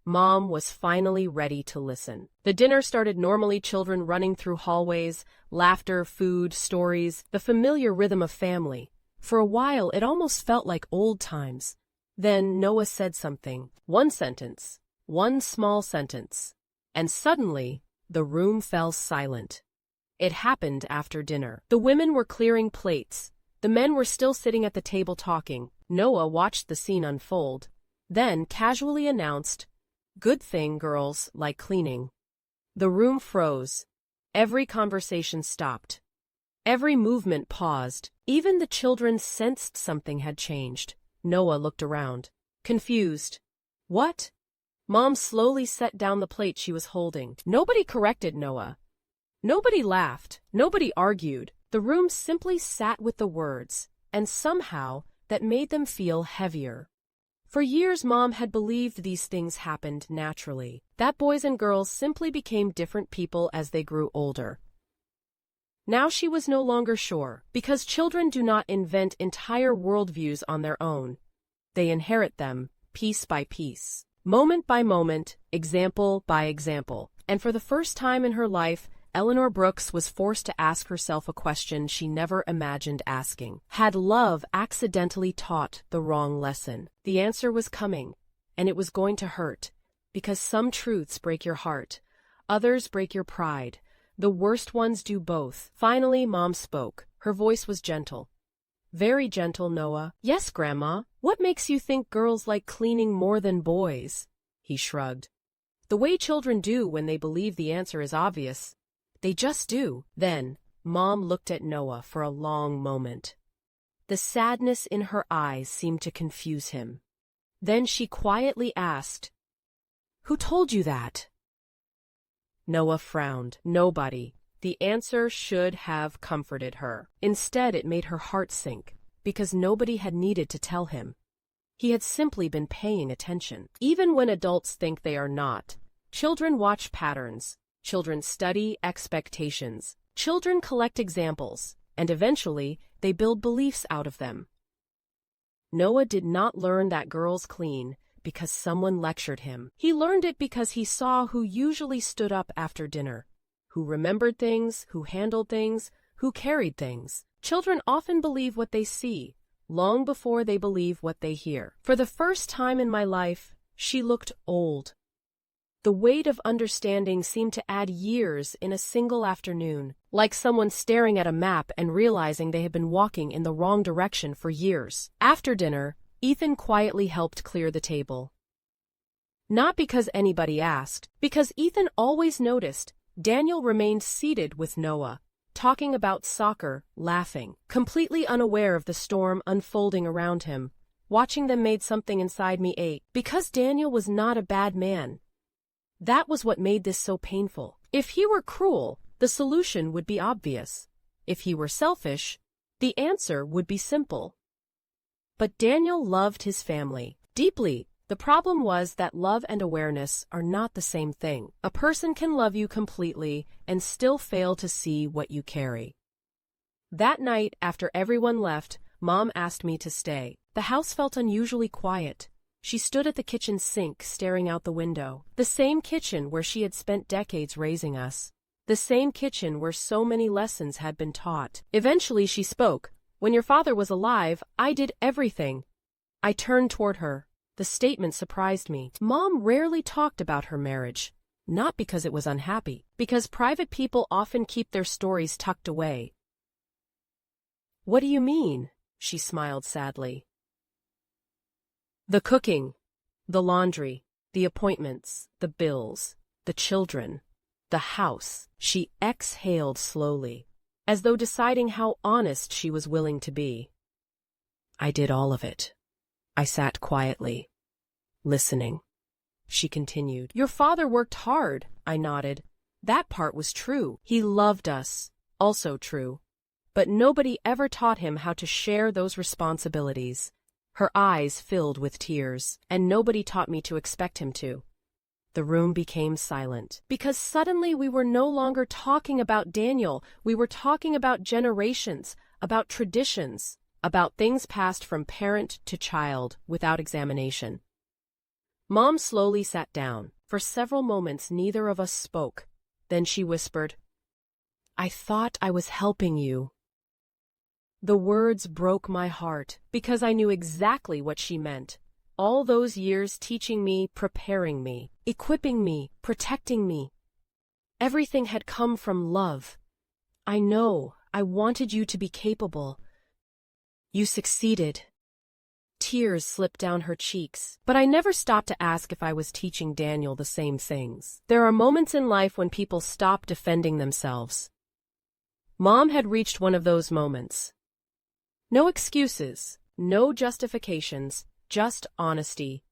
Mom was finally ready to listen. The dinner started normally, children running through hallways, laughter, food, stories, the familiar rhythm of family. For a while, it almost felt like old times. Then Noah said something. One sentence. One small sentence. And suddenly, the room fell silent. It happened after dinner. The women were clearing plates. The men were still sitting at the table talking. Noah watched the scene unfold, then casually announced, "Good thing girls like cleaning." The room froze. Every conversation stopped. Every movement paused. Even the children sensed something had changed. Noah looked around, confused. What? Mom slowly set down the plate she was holding. Nobody corrected Noah. Nobody laughed. Nobody argued. The room simply sat with the words, and somehow that made them feel heavier. For years, Mom had believed these things happened naturally, that boys and girls simply became different people as they grew older. Now she was no longer sure, because children do not invent entire worldviews on their own. They inherit them, piece by piece, moment by moment, example by example. And for the first time in her life, Eleanor Brooks was forced to ask herself a question she never imagined asking. Had love accidentally taught the wrong lesson? The answer was coming, and it was going to hurt, because some truths break your heart, others break your pride. The worst ones do both. Finally, Mom spoke. Her voice was gentle. Very gentle, Noah. Yes, Grandma. What makes you think girls like cleaning more than boys? He shrugged. The way children do when they believe the answer is obvious. They just do. Then, Mom looked at Noah for a long moment. The sadness in her eyes seemed to confuse him. Then she quietly asked, "Who told you that?" Noah frowned. Nobody. The answer should have comforted her. Instead, it made her heart sink, because nobody had needed to tell him. He had simply been paying attention. Even when adults think they are not, children watch patterns. Children study expectations. Children collect examples, and eventually, they build beliefs out of them. Noah did not learn that girls clean because someone lectured him. He learned it because he saw who usually stood up after dinner, who remembered things, who handled things, who carried things. Children often believe what they see, long before they believe what they hear. For the first time in my life, she looked old. The weight of understanding seemed to add years in a single afternoon, like someone staring at a map and realizing they had been walking in the wrong direction for years. After dinner, Ethan quietly helped clear the table. Not because anybody asked, because Ethan always noticed. Daniel remained seated with Noah, talking about soccer, laughing, completely unaware of the storm unfolding around him. Watching them made something inside me ache, because Daniel was not a bad man. That was what made this so painful. If he were cruel, the solution would be obvious. If he were selfish, the answer would be simple. But Daniel loved his family deeply. The problem was that love and awareness are not the same thing. A person can love you completely and still fail to see what you carry. That night, after everyone left, Mom asked me to stay. The house felt unusually quiet. She stood at the kitchen sink, staring out the window. The same kitchen where she had spent decades raising us. The same kitchen where so many lessons had been taught. Eventually she spoke. "When your father was alive, I did everything." I turned toward her. The statement surprised me. Mom rarely talked about her marriage. Not because it was unhappy, because private people often keep their stories tucked away. "What do you mean?" She smiled sadly. "The cooking, the laundry, the appointments, the bills, the children, the house." She exhaled slowly, as though deciding how honest she was willing to be. "I did all of it." I sat quietly, listening. She continued. "Your father worked hard," I nodded. That part was true. He loved us, also true. But nobody ever taught him how to share those responsibilities. Her eyes filled with tears, and nobody taught me to expect him to. The room became silent, because suddenly we were no longer talking about Daniel. We were talking about generations, about traditions, about things passed from parent to child without examination. Mom slowly sat down. For several moments neither of us spoke. Then she whispered, "I thought I was helping you." The words broke my heart, because I knew exactly what she meant. All those years teaching me, preparing me, equipping me, protecting me. Everything had come from love. I know, I wanted you to be capable. You succeeded. Tears slipped down her cheeks, but I never stopped to ask if I was teaching Daniel the same things. There are moments in life when people stop defending themselves. Mom had reached one of those moments. No excuses, no justifications, just honesty.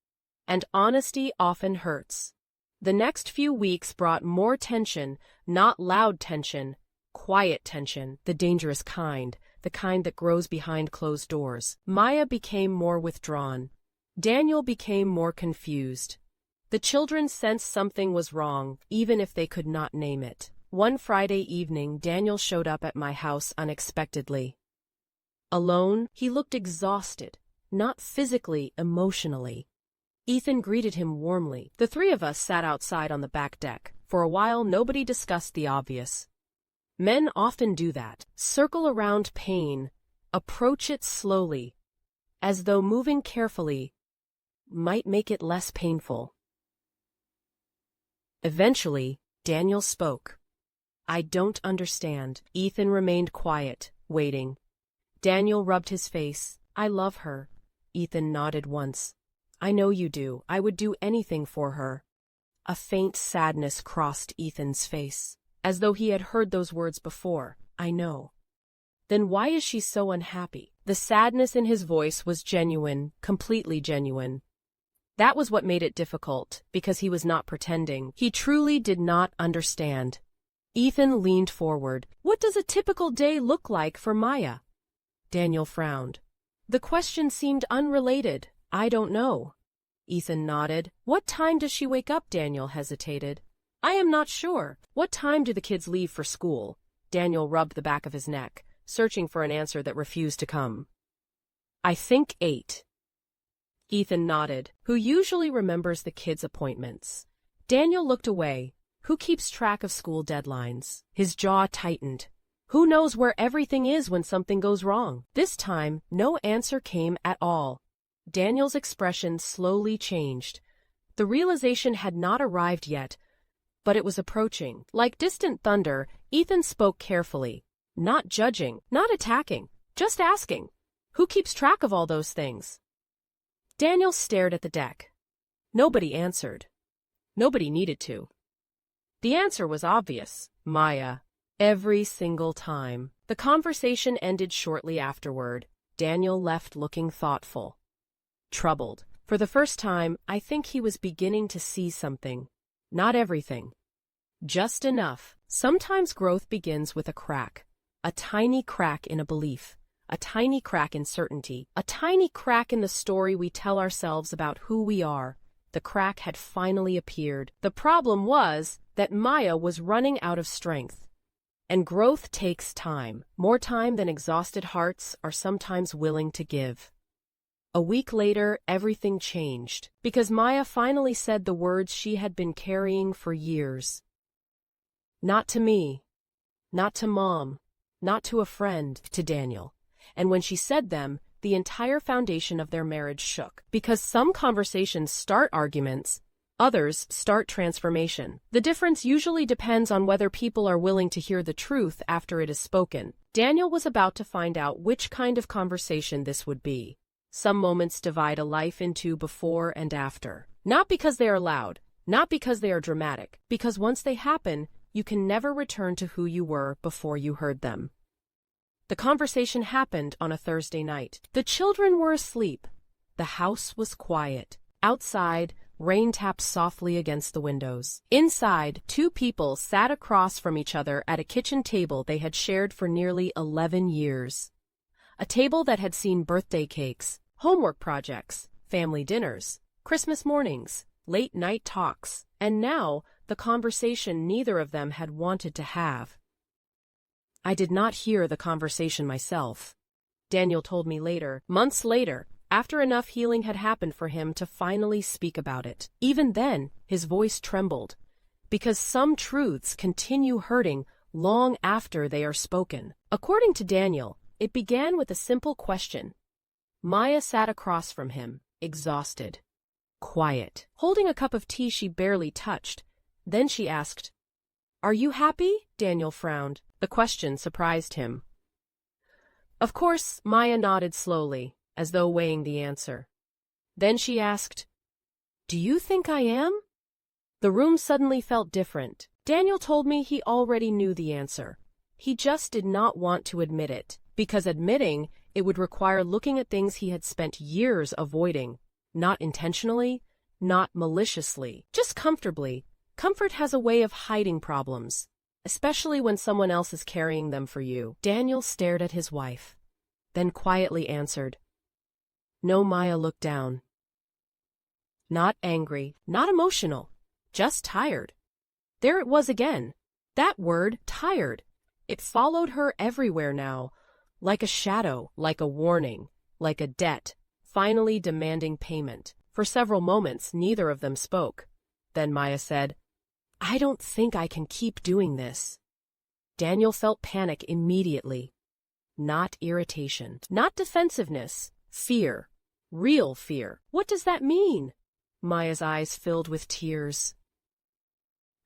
And honesty often hurts. The next few weeks brought more tension, not loud tension, quiet tension, the dangerous kind, the kind that grows behind closed doors. Maya became more withdrawn. Daniel became more confused. The children sensed something was wrong, even if they could not name it. One Friday evening, Daniel showed up at my house unexpectedly. Alone, he looked exhausted, not physically, emotionally. Ethan greeted him warmly. The three of us sat outside on the back deck. For a while, nobody discussed the obvious. Men often do that. Circle around pain, approach it slowly, as though moving carefully might make it less painful. Eventually, Daniel spoke. "I don't understand." Ethan remained quiet, waiting. Daniel rubbed his face. "I love her." Ethan nodded once. "I know you do. I would do anything for her." A faint sadness crossed Ethan's face, as though he had heard those words before. "I know." "Then why is she so unhappy?" The sadness in his voice was genuine, completely genuine. That was what made it difficult, because he was not pretending. He truly did not understand. Ethan leaned forward. "What does a typical day look like for Maya?" Daniel frowned. The question seemed unrelated. "I don't know." Ethan nodded. "What time does she wake up?" Daniel hesitated. "I am not sure." "What time do the kids leave for school?" Daniel rubbed the back of his neck, searching for an answer that refused to come. "I think 8. Ethan nodded. "Who usually remembers the kids' appointments?" Daniel looked away. "Who keeps track of school deadlines?" His jaw tightened. "Who knows where everything is when something goes wrong?" This time, no answer came at all. Daniel's expression slowly changed. The realization had not arrived yet, but it was approaching. Like distant thunder, Ethan spoke carefully, not judging, not attacking, just asking, "Who keeps track of all those things?" Daniel stared at the deck. Nobody answered. Nobody needed to. The answer was obvious. Maya. Every single time. The conversation ended shortly afterward. Daniel left looking thoughtful. Troubled. For the first time, I think he was beginning to see something. Not everything. Just enough. Sometimes growth begins with a crack. A tiny crack in a belief. A tiny crack in certainty. A tiny crack in the story we tell ourselves about who we are. The crack had finally appeared. The problem was that Maya was running out of strength. And growth takes time. More time than exhausted hearts are sometimes willing to give. A week later, everything changed, because Maya finally said the words she had been carrying for years. Not to me, not to Mom, not to a friend, to Daniel. And when she said them, the entire foundation of their marriage shook. Because some conversations start arguments, others start transformation. The difference usually depends on whether people are willing to hear the truth after it is spoken. Daniel was about to find out which kind of conversation this would be. Some moments divide a life into before and after. Not because they are loud, not because they are dramatic, because once they happen, you can never return to who you were before you heard them. The conversation happened on a Thursday night. The children were asleep. The house was quiet. Outside, rain tapped softly against the windows. Inside, two people sat across from each other at a kitchen table they had shared for nearly 11 years. A table that had seen birthday cakes, homework projects, family dinners, Christmas mornings, late-night talks, and now the conversation neither of them had wanted to have. I did not hear the conversation myself. Daniel told me later, months later, after enough healing had happened for him to finally speak about it. Even then, his voice trembled, because some truths continue hurting long after they are spoken. According to Daniel, it began with a simple question. Maya sat across from him, exhausted, quiet, holding a cup of tea she barely touched. Then she asked, "Are you happy?" Daniel frowned. The question surprised him. Of course, Maya nodded slowly, as though weighing the answer. Then she asked, "Do you think I am?" The room suddenly felt different. Daniel told me he already knew the answer. He just did not want to admit it, because admitting it would require looking at things he had spent years avoiding, not intentionally, not maliciously, just comfortably. Comfort has a way of hiding problems, especially when someone else is carrying them for you. Daniel stared at his wife, then quietly answered. No. Maya looked down. Not angry, not emotional, just tired. There it was again. That word, tired. It followed her everywhere now, like a shadow, like a warning, like a debt, finally demanding payment. For several moments, neither of them spoke. Then Maya said, "I don't think I can keep doing this." Daniel felt panic immediately. Not irritation, not defensiveness, fear, real fear. What does that mean? Maya's eyes filled with tears.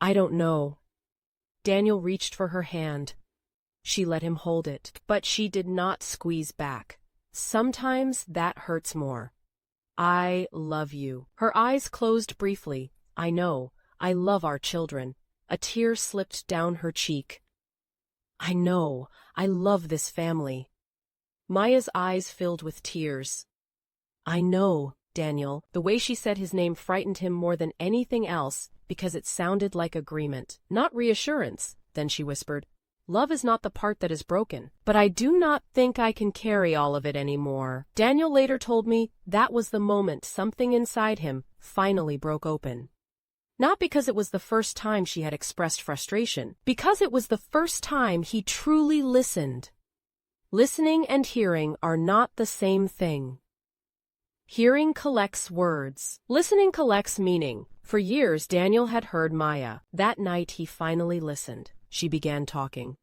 I don't know. Daniel reached for her hand. She let him hold it, but she did not squeeze back. Sometimes that hurts more. I love you. Her eyes closed briefly. I know. I love our children. A tear slipped down her cheek. I know. I love this family. Maya's eyes filled with tears. I know, Daniel. The way she said his name frightened him more than anything else because it sounded like agreement, not reassurance. Then she whispered, Love is not the part that is broken, but I do not think I can carry all of it anymore. Daniel later told me that was the moment something inside him finally broke open. Not because it was the first time she had expressed frustration, because it was the first time he truly listened. Listening and hearing are not the same thing. Hearing collects words. Listening collects meaning. For years, Daniel had heard Maya. That night, he finally listened. She began talking.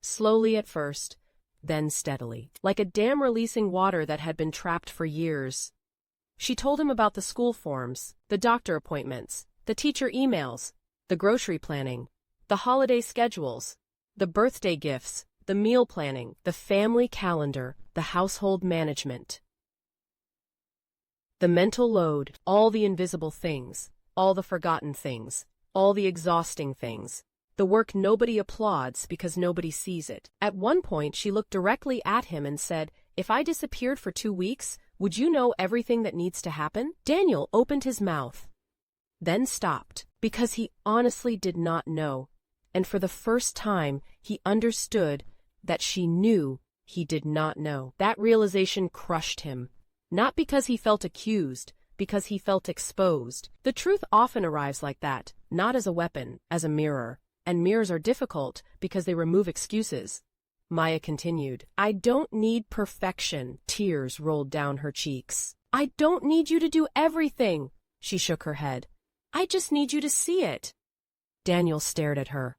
Slowly at first, then steadily, like a dam releasing water that had been trapped for years. She told him about the school forms, the doctor appointments, the teacher emails, the grocery planning, the holiday schedules, the birthday gifts, the meal planning, the family calendar, the household management. The mental load, all the invisible things, all the forgotten things, all the exhausting things. The work nobody applauds because nobody sees it. At one point, she looked directly at him and said, If I disappeared for 2 weeks, would you know everything that needs to happen? Daniel opened his mouth, then stopped, because he honestly did not know. And for the first time, he understood that she knew he did not know. That realization crushed him. Not because he felt accused, because he felt exposed. The truth often arrives like that, not as a weapon, as a mirror. And mirrors are difficult because they remove excuses. Maya continued, I don't need perfection. Tears rolled down her cheeks. I don't need you to do everything. She shook her head. I just need you to see it. Daniel stared at her,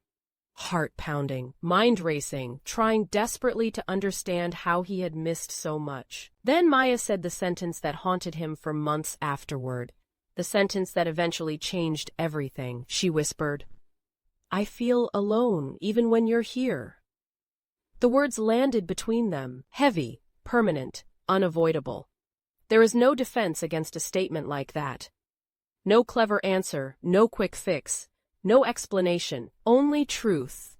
heart pounding, mind racing, trying desperately to understand how he had missed so much. Then Maya said the sentence that haunted him for months afterward, the sentence that eventually changed everything. She whispered, I feel alone even when you're here. The words landed between them, heavy, permanent, unavoidable. There is no defense against a statement like that. No clever answer, no quick fix, no explanation, only truth.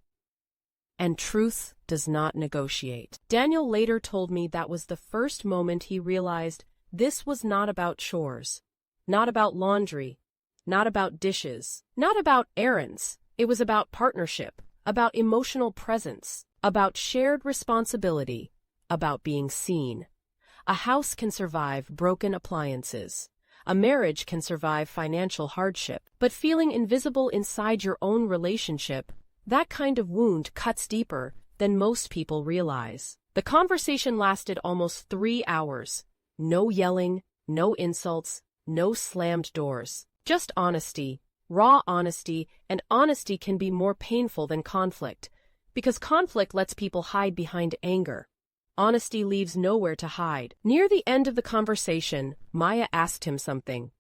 And truth does not negotiate. Daniel later told me that was the first moment he realized this was not about chores, not about laundry, not about dishes, not about errands. It was about partnership, about emotional presence, about shared responsibility, about being seen. A house can survive broken appliances. A marriage can survive financial hardship. But feeling invisible inside your own relationship, that kind of wound cuts deeper than most people realize. The conversation lasted almost 3 hours. No yelling, no insults, no slammed doors. Just honesty, raw honesty, and honesty can be more painful than conflict, because conflict lets people hide behind anger. Honesty leaves nowhere to hide. Near the end of the conversation, Maya asked him something.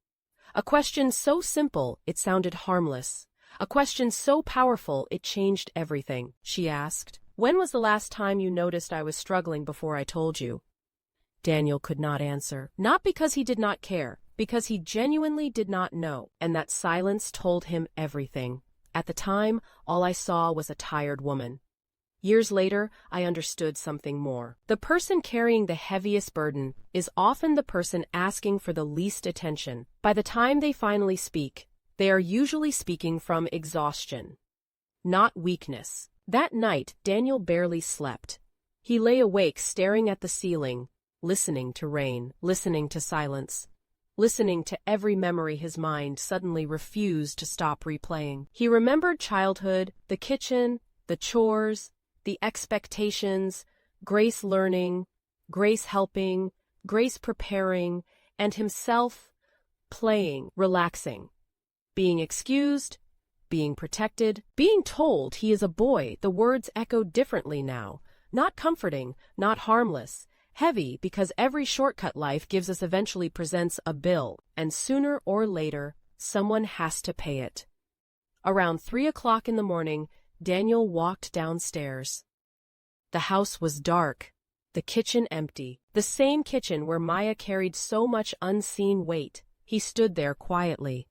A question so simple it sounded harmless. A question so powerful it changed everything. She asked, "When was the last time you noticed I was struggling before I told you?" Daniel could not answer, not because he did not care, because he genuinely did not know, and that silence told him everything. At the time, all I saw was a tired woman. Years later, I understood something more. The person carrying the heaviest burden is often the person asking for the least attention. By the time they finally speak, they are usually speaking from exhaustion, not weakness. That night, Daniel barely slept. He lay awake staring at the ceiling, listening to rain, listening to silence, listening to every memory his mind suddenly refused to stop replaying. He remembered childhood, the kitchen, the chores, the expectations, Grace learning, Grace helping, Grace preparing, and himself playing, relaxing, being excused, being protected, being told he is a boy. The words echoed differently now, not comforting, not harmless, heavy because every shortcut life gives us eventually presents a bill, and sooner or later, someone has to pay it. Around 3 o'clock in the morning, Daniel walked downstairs. The house was dark, the kitchen empty, the same kitchen where Maya carried so much unseen weight. He stood there quietly.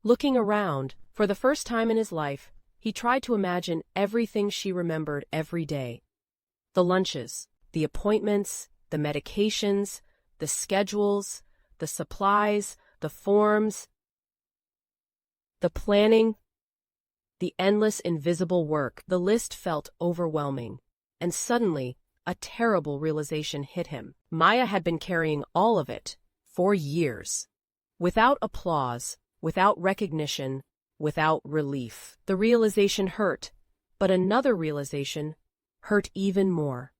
Looking around, for the first time in his life, he tried to imagine everything she remembered every day. The lunches, the appointments, the medications, the schedules, the supplies, the forms, the planning, the endless invisible work. The list felt overwhelming, and suddenly, a terrible realization hit him. Maya had been carrying all of it for years, without applause, without recognition, without relief. The realization hurt, but another realization hurt even more.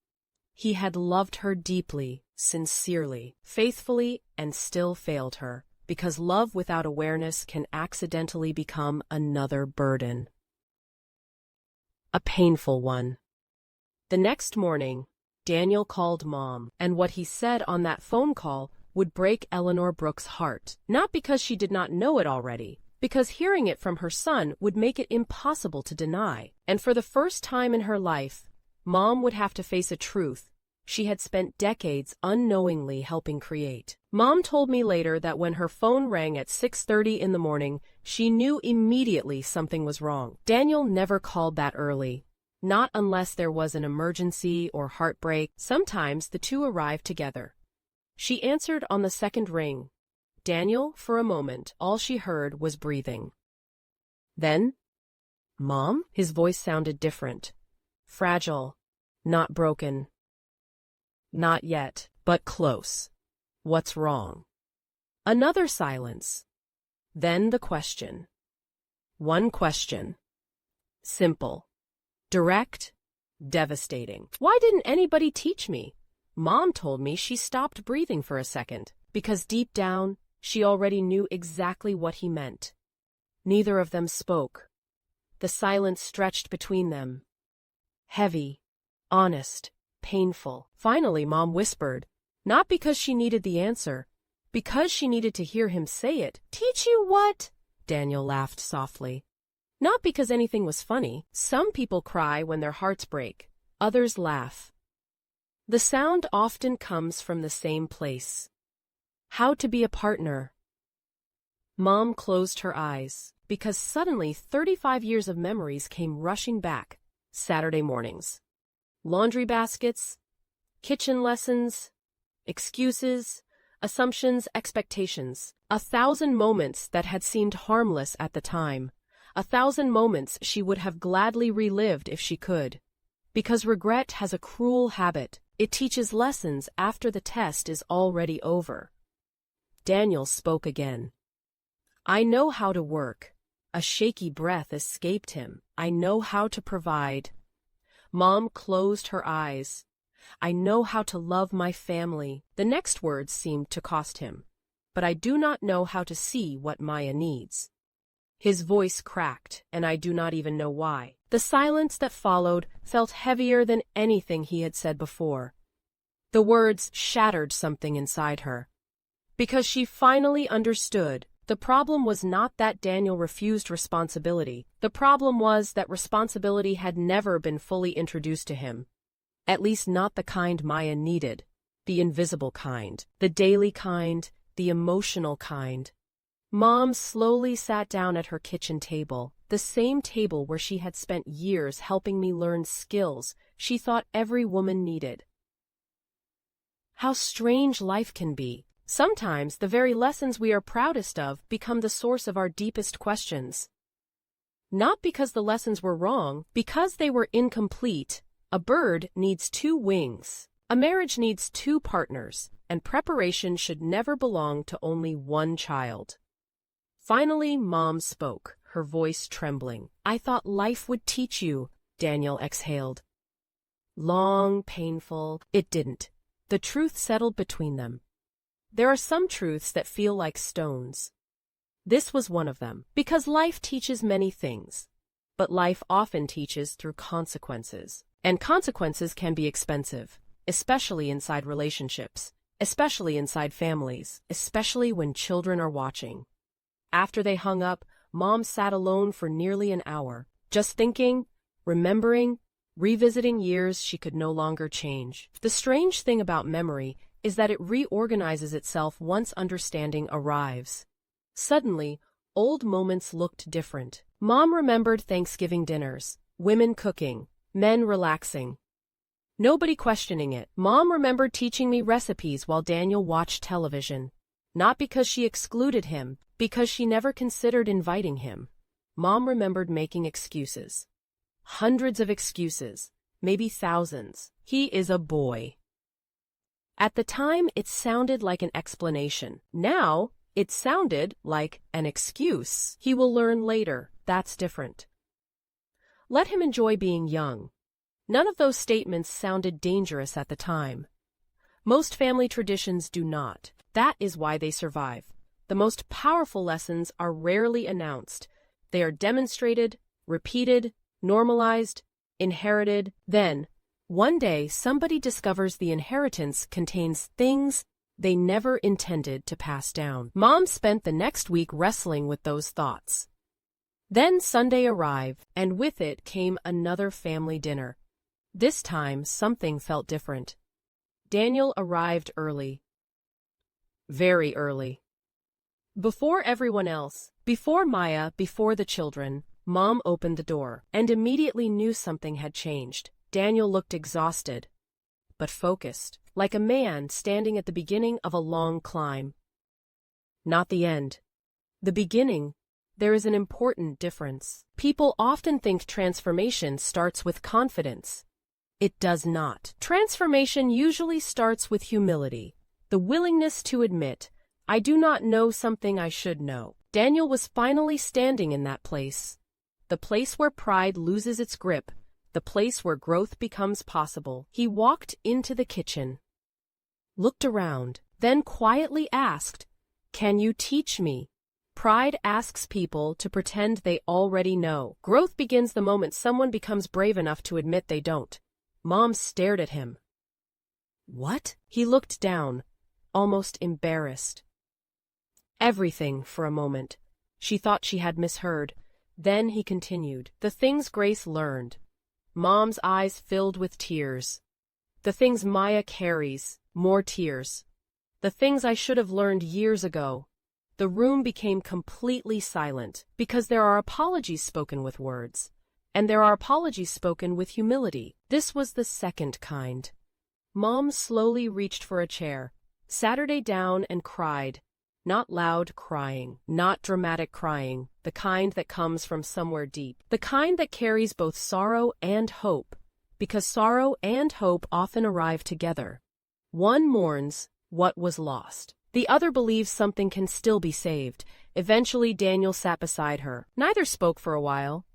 He had loved her deeply, sincerely, faithfully, and still failed her, because love without awareness can accidentally become another burden. A painful one. The next morning, Daniel called Mom, and what he said on that phone call would break Eleanor Brooks' heart, not because she did not know it already, because hearing it from her son would make it impossible to deny. And for the first time in her life, Mom would have to face a truth she had spent decades unknowingly helping create. Mom told me later that when her phone rang at 6:30 in the morning, she knew immediately something was wrong. Daniel never called that early, not unless there was an emergency or heartbreak. Sometimes the two arrived together. She answered on the second ring. Daniel, for a moment, all she heard was breathing. Then, "Mom?" His voice sounded different. Fragile, not broken. "Not yet, but close. What's wrong?" Another silence. Then the question. One question. Simple. Direct. Devastating. "Why didn't anybody teach me?" Mom told me she stopped breathing for a second, because deep down, she already knew exactly what he meant. Neither of them spoke. The silence stretched between them. Heavy, honest, painful. Finally, Mom whispered, not because she needed the answer, because she needed to hear him say it. "Teach you what?" Daniel laughed softly. Not because anything was funny. Some people cry when their hearts break. Others laugh. The sound often comes from the same place. How to be a partner. Mom closed her eyes, because suddenly 35 years of memories came rushing back. Saturday mornings. Laundry baskets, kitchen lessons, excuses, assumptions, expectations. 1,000 moments that had seemed harmless at the time. 1,000 moments she would have gladly relived if she could. Because regret has a cruel habit. It teaches lessons after the test is already over. Daniel spoke again. "I know how to work." A shaky breath escaped him. "I know how to provide." Mom closed her eyes. I know how to love my family. The next words seemed to cost him. But I do not know how to see what Maya needs. His voice cracked, and I do not even know why. The silence that followed felt heavier than anything he had said before. The words shattered something inside her. Because she finally understood, the problem was not that Daniel refused responsibility. The problem was that responsibility had never been fully introduced to him. At least not the kind Maya needed. The invisible kind. The daily kind. The emotional kind. Mom slowly sat down at her kitchen table, the same table where she had spent years helping me learn skills she thought every woman needed. How strange life can be. Sometimes the very lessons we are proudest of become the source of our deepest questions. Not because the lessons were wrong, because they were incomplete. A bird needs 2 wings. A marriage needs 2 partners, and preparation should never belong to only one child. Finally, Mom spoke, her voice trembling. I thought life would teach you, Daniel exhaled. Long, painful, it didn't. The truth settled between them. There are some truths that feel like stones. This was one of them, because life teaches many things. But life often teaches through consequences. And consequences can be expensive, especially inside relationships, especially inside families, especially when children are watching. After they hung up, Mom sat alone for nearly an hour, just thinking, remembering, revisiting years she could no longer change. The strange thing about memory is that it reorganizes itself once understanding arrives. Suddenly, old moments looked different. Mom remembered Thanksgiving dinners, women cooking, men relaxing. Nobody questioning it. Mom remembered teaching me recipes while Daniel watched television. Not because she excluded him, because she never considered inviting him. Mom remembered making excuses. Hundreds of excuses, maybe thousands. He is a boy. At the time, it sounded like an explanation. Now, it sounded like an excuse. He will learn later. That's different. Let him enjoy being young. None of those statements sounded dangerous at the time. Most family traditions do not. That is why they survive. The most powerful lessons are rarely announced. They are demonstrated, repeated, normalized, inherited. Then, one day, somebody discovers the inheritance contains things they never intended to pass down. Mom spent the next week wrestling with those thoughts. Then Sunday arrived, and with it came another family dinner. This time, something felt different. Daniel arrived early. Very early. Before everyone else, before Maya, before the children, Mom opened the door, and immediately knew something had changed. Daniel looked exhausted, but focused, like a man standing at the beginning of a long climb. Not the end. The beginning. There is an important difference. People often think transformation starts with confidence. It does not. Transformation usually starts with humility, the willingness to admit, I do not know something I should know. Daniel was finally standing in that place. The place where pride loses its grip, the place where growth becomes possible. He walked into the kitchen, looked around, then quietly asked, Can you teach me? Pride asks people to pretend they already know. Growth begins the moment someone becomes brave enough to admit they don't. Mom stared at him. What? He looked down, almost embarrassed. Everything for a moment. She thought she had misheard. Then he continued. The things Grace learned. Mom's eyes filled with tears. The things Maya carries, more tears. The things I should have learned years ago. The room became completely silent, because there are apologies spoken with words, and there are apologies spoken with humility. This was the second kind. Mom slowly reached for a chair, Saturday down and cried. Not loud crying, not dramatic crying, the kind that comes from somewhere deep. The kind that carries both sorrow and hope, because sorrow and hope often arrive together. One mourns what was lost. The other believes something can still be saved. Eventually, Daniel sat beside her. Neither spoke for a while.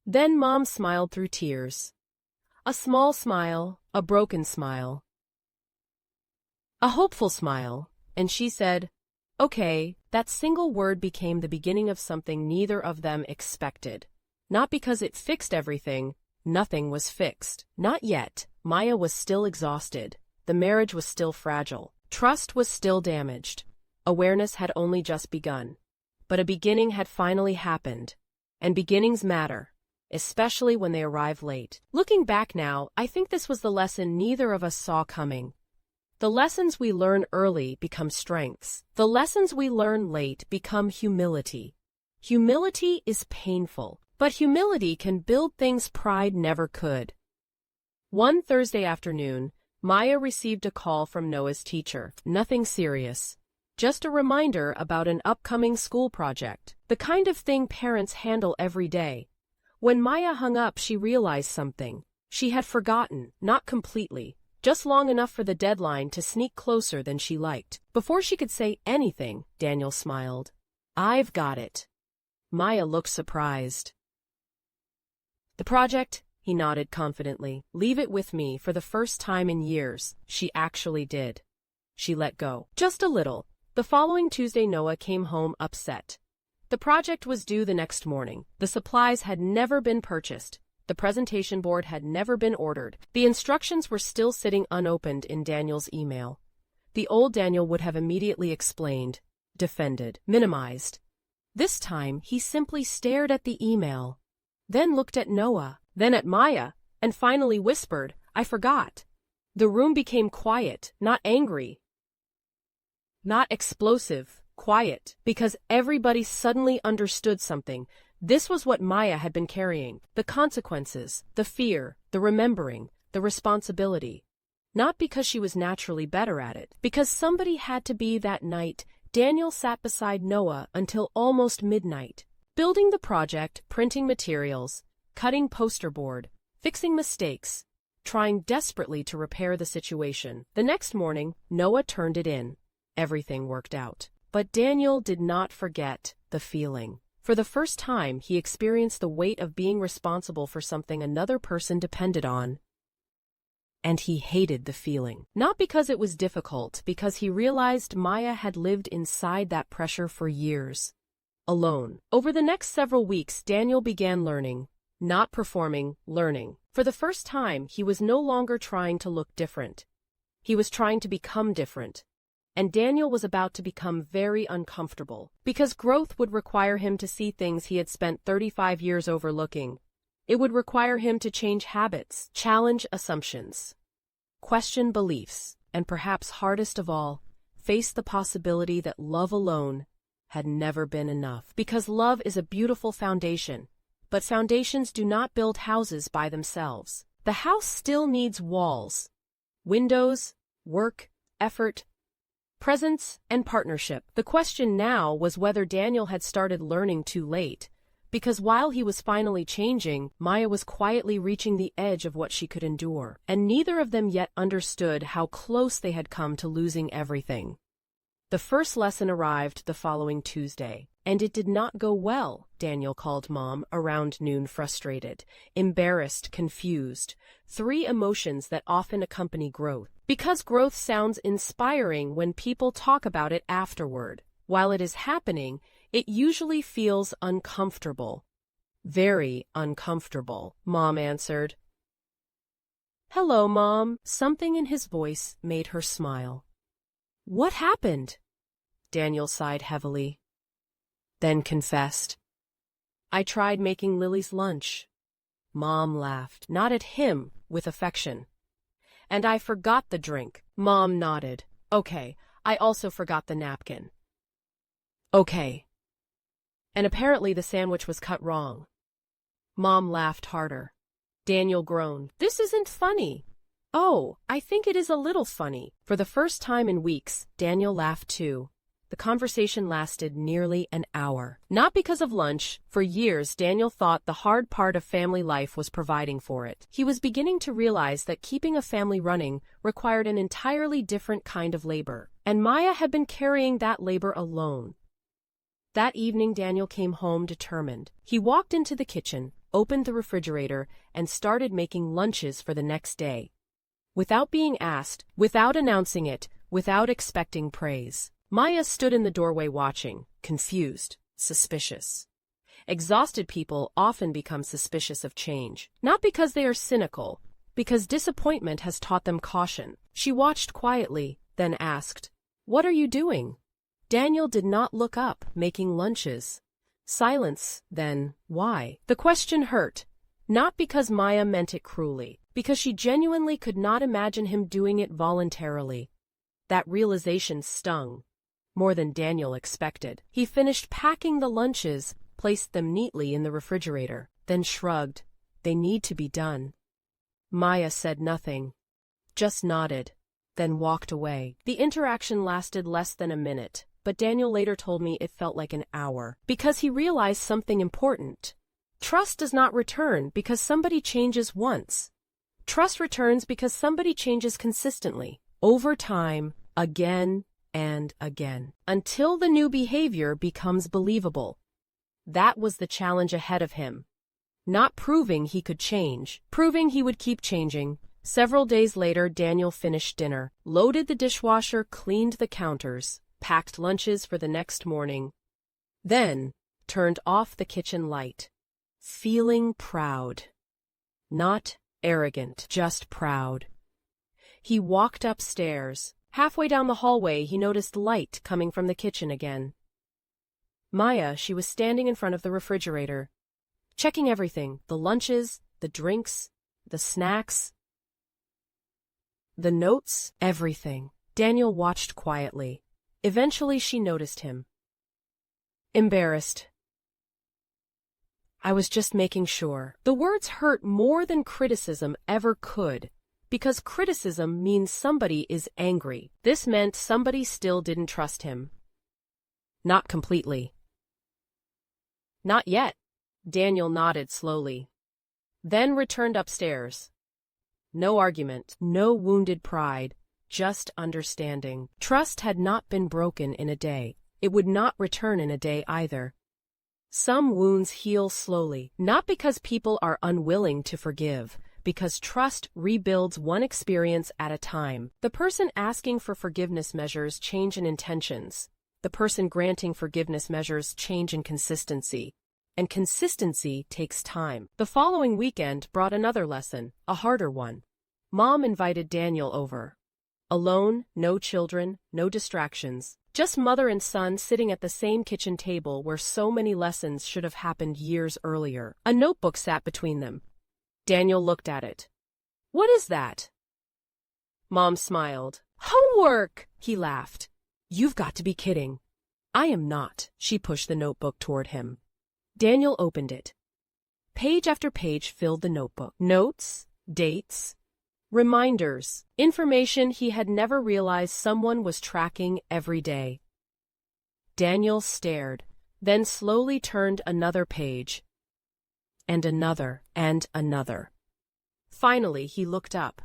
Then Mom smiled through tears. A small smile, a broken smile. A hopeful smile, and she said, "Okay." That single word became the beginning of something neither of them expected. Not because it fixed everything, nothing was fixed. Not yet. Maya was still exhausted. The marriage was still fragile. Trust was still damaged. Awareness had only just begun. But a beginning had finally happened. And beginnings matter, especially when they arrive late. Looking back now, I think this was the lesson neither of us saw coming. The lessons we learn early become strengths. The lessons we learn late become humility. Humility is painful, but humility can build things pride never could. One Thursday afternoon, Maya received a call from Noah's teacher. Nothing serious. Just a reminder about an upcoming school project. The kind of thing parents handle every day. When Maya hung up, she realized something. She had forgotten, not completely, just long enough for the deadline to sneak closer than she liked. Before she could say anything, Daniel smiled. "I've got it." Maya looked surprised. "The project?" He nodded confidently. "Leave it with me." For the first time in years, she actually did. She let go. Just a little. The following Tuesday, Noah came home upset. The project was due the next morning. The supplies had never been purchased. The presentation board had never been ordered. The instructions were still sitting unopened in Daniel's email. The old Daniel would have immediately explained, defended, minimized. This time, he simply stared at the email, then looked at Noah, then at Maya, and finally whispered, "I forgot." The room became quiet, not angry, not explosive, quiet, because everybody suddenly understood something. This was what Maya had been carrying: the consequences, the fear, the remembering, the responsibility. Not because she was naturally better at it, because somebody had to be. That night, Daniel sat beside Noah until almost midnight, building the project, printing materials, cutting poster board, fixing mistakes, trying desperately to repair the situation. The next morning, Noah turned it in. Everything worked out. But Daniel did not forget the feeling. For the first time, he experienced the weight of being responsible for something another person depended on. And he hated the feeling. Not because it was difficult, because he realized Maya had lived inside that pressure for years. Alone. Over the next several weeks, Daniel began learning. Not performing, learning. For the first time, he was no longer trying to look different. He was trying to become different. And Daniel was about to become very uncomfortable, because growth would require him to see things he had spent 35 years overlooking. It would require him to change habits, challenge assumptions, question beliefs, and perhaps hardest of all, face the possibility that love alone had never been enough. Because love is a beautiful foundation, but foundations do not build houses by themselves. The house still needs walls, windows, work, effort, presence, and partnership. The question now was whether Daniel had started learning too late, because while he was finally changing, Maya was quietly reaching the edge of what she could endure, and neither of them yet understood how close they had come to losing everything. The first lesson arrived the following Tuesday, and it did not go well. Daniel called Mom around noon, frustrated, embarrassed, confused, 3 emotions that often accompany growth. Because growth sounds inspiring when people talk about it afterward. While it is happening, it usually feels uncomfortable. Very uncomfortable, Mom answered. "Hello, Mom." Something in his voice made her smile. "What happened?" Daniel sighed heavily, then confessed. "I tried making Lily's lunch." Mom laughed, not at him, with affection. "And I forgot the drink." Mom nodded. "Okay, I also forgot the napkin." "Okay." "And apparently the sandwich was cut wrong." Mom laughed harder. Daniel groaned. "This isn't funny." "Oh, I think it is a little funny." For the first time in weeks, Daniel laughed too. The conversation lasted nearly an hour. Not because of lunch. For years, Daniel thought the hard part of family life was providing for it. He was beginning to realize that keeping a family running required an entirely different kind of labor, and Maya had been carrying that labor alone. That evening, Daniel came home determined. He walked into the kitchen, opened the refrigerator, and started making lunches for the next day. Without being asked, without announcing it, without expecting praise. Maya stood in the doorway watching, confused, suspicious. Exhausted people often become suspicious of change, not because they are cynical, because disappointment has taught them caution. She watched quietly, then asked, "What are you doing?" Daniel did not look up, making lunches. Silence, then, why? The question hurt, not because Maya meant it cruelly, because she genuinely could not imagine him doing it voluntarily. That realization stung, more than Daniel expected. He finished packing the lunches, placed them neatly in the refrigerator, then shrugged. They need to be done. Maya said nothing, just nodded, then walked away. The interaction lasted less than a minute, but Daniel later told me it felt like an hour, because he realized something important. Trust does not return because somebody changes once. Trust returns because somebody changes consistently, over time, again and again, until the new behavior becomes believable. That was the challenge ahead of him. Not proving he could change, proving he would keep changing. Several days later, Daniel finished dinner, loaded the dishwasher, cleaned the counters, packed lunches for the next morning, then turned off the kitchen light, feeling proud. Not arrogant, just proud. He walked upstairs. Halfway down the hallway, he noticed light coming from the kitchen again. Maya, she was standing in front of the refrigerator, checking everything, the lunches, the drinks, the snacks, the notes, everything. Daniel watched quietly. Eventually she noticed him. Embarrassed. "I was just making sure." The words hurt more than criticism ever could, because criticism means somebody is angry. This meant somebody still didn't trust him. Not completely. "Not yet." Daniel nodded slowly, then returned upstairs. No argument, no wounded pride, just understanding. Trust had not been broken in a day. It would not return in a day either. Some wounds heal slowly, not because people are unwilling to forgive, because trust rebuilds one experience at a time. The person asking for forgiveness measures change in intentions. The person granting forgiveness measures change in consistency. And consistency takes time. The following weekend brought another lesson, a harder one. Mom invited Daniel over. Alone, no children, no distractions. Just mother and son sitting at the same kitchen table where so many lessons should have happened years earlier. A notebook sat between them. Daniel looked at it. "What is that?" Mom smiled. "Homework!" He laughed. "You've got to be kidding." "I am not." She pushed the notebook toward him. Daniel opened it. Page after page filled the notebook. Notes, dates, reminders, information he had never realized someone was tracking every day. Daniel stared, then slowly turned another page. And another, and another. Finally, he looked up.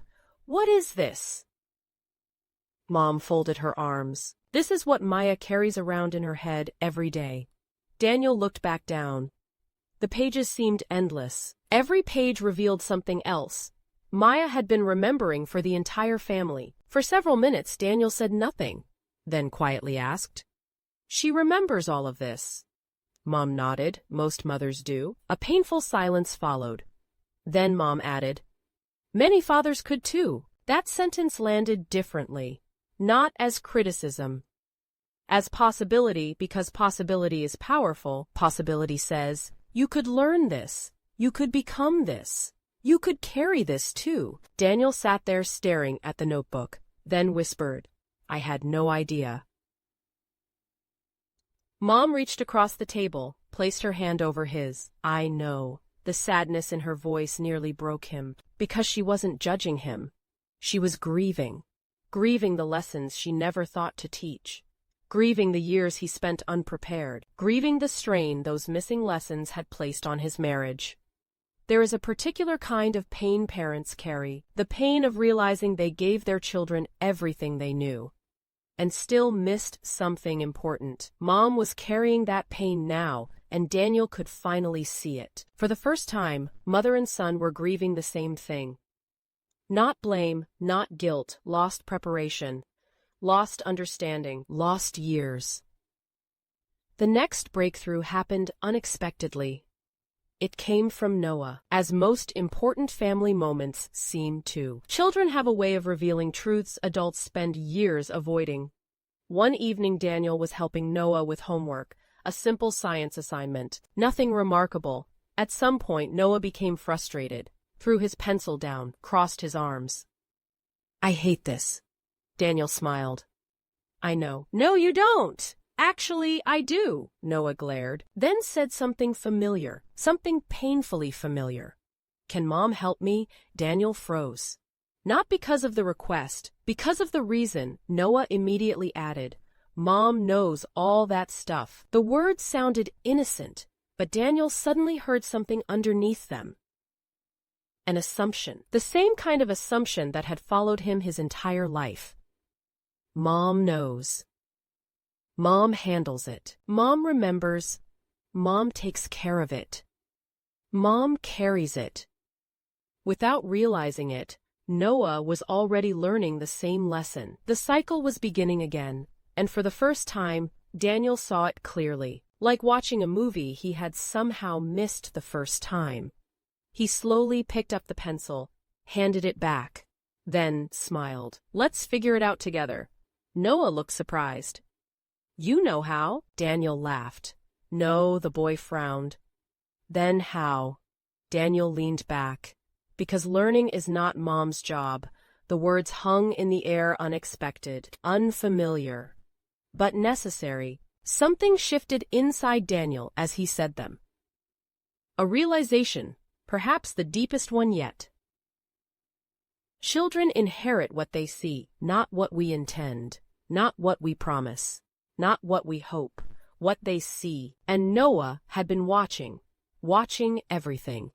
"What is this?" Mom folded her arms. This is what Maya carries around in her head every day. Daniel looked back down. The pages seemed endless. Every page revealed something else. Maya had been remembering for the entire family. For several minutes, Daniel said nothing, then quietly asked, "She remembers all of this?" Mom nodded, most mothers do. A painful silence followed. Then Mom added, "Many fathers could too." That sentence landed differently, not as criticism. As possibility, because possibility is powerful. Possibility says, you could learn this. You could become this. You could carry this too. Daniel sat there staring at the notebook, then whispered, "I had no idea." Mom reached across the table, placed her hand over his. "I know." The sadness in her voice nearly broke him, because she wasn't judging him. She was grieving. Grieving the lessons she never thought to teach. Grieving the years he spent unprepared, grieving the strain those missing lessons had placed on his marriage. There is a particular kind of pain parents carry, the pain of realizing they gave their children everything they knew, and still missed something important. Mom was carrying that pain now, and Daniel could finally see it. For the first time, mother and son were grieving the same thing. Not blame, not guilt, lost preparation, lost understanding, lost years. The next breakthrough happened unexpectedly. It came from Noah, as most important family moments seem to. Children have a way of revealing truths adults spend years avoiding. One evening, Daniel was helping Noah with homework, a simple science assignment, nothing remarkable. At some point, Noah became frustrated, threw his pencil down, crossed his arms. "I hate this." Daniel smiled. "I know." "No, you don't. Actually, I do," Noah glared, then said something familiar, something painfully familiar. "Can Mom help me?" Daniel froze. Not because of the request, because of the reason. Noah immediately added, "Mom knows all that stuff." The words sounded innocent, but Daniel suddenly heard something underneath them. An assumption, the same kind of assumption that had followed him his entire life. Mom knows. Mom handles it. Mom remembers. Mom takes care of it. Mom carries it. Without realizing it, Noah was already learning the same lesson. The cycle was beginning again, and for the first time, Daniel saw it clearly. Like watching a movie he had somehow missed the first time. He slowly picked up the pencil, handed it back, then smiled. "Let's figure it out together." Noah looked surprised. "You know how?" Daniel laughed. "No," the boy frowned. "Then how?" Daniel leaned back. "Because learning is not Mom's job." The words hung in the air, unexpected, unfamiliar, but necessary. Something shifted inside Daniel as he said them. A realization, perhaps the deepest one yet. Children inherit what they see, not what we intend, not what we promise, not what we hope, what they see. And Noah had been watching everything.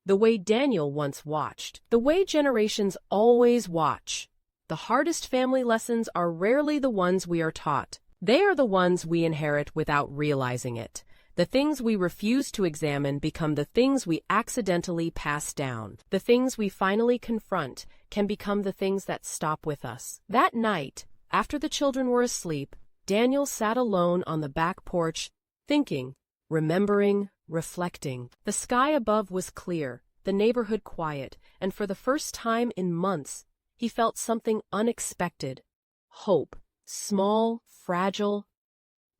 The way Daniel once watched, the way generations always watch. The hardest family lessons are rarely the ones we are taught. They are the ones we inherit without realizing it. The things we refuse to examine become the things we accidentally pass down. The things we finally confront can become the things that stop with us. That night, after the children were asleep, Daniel sat alone on the back porch, thinking, remembering, reflecting. The sky above was clear, the neighborhood quiet, and for the first time in months, he felt something unexpected. Hope, small, fragile,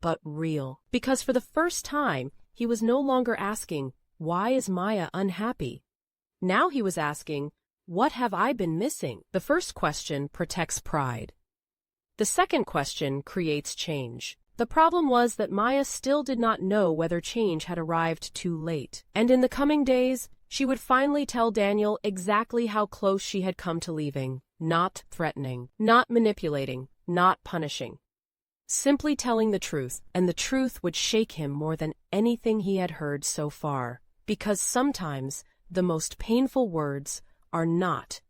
but real. Because for the first time, he was no longer asking, "Why is Maya unhappy?" Now he was asking, "What have I been missing?" The first question protects pride. The second question creates change. The problem was that Maya still did not know whether change had arrived too late. And in the coming days, she would finally tell Daniel exactly how close she had come to leaving. Not threatening, not manipulating, not punishing. Simply telling the truth, and the truth would shake him more than anything he had heard so far. Because sometimes the most painful words are not,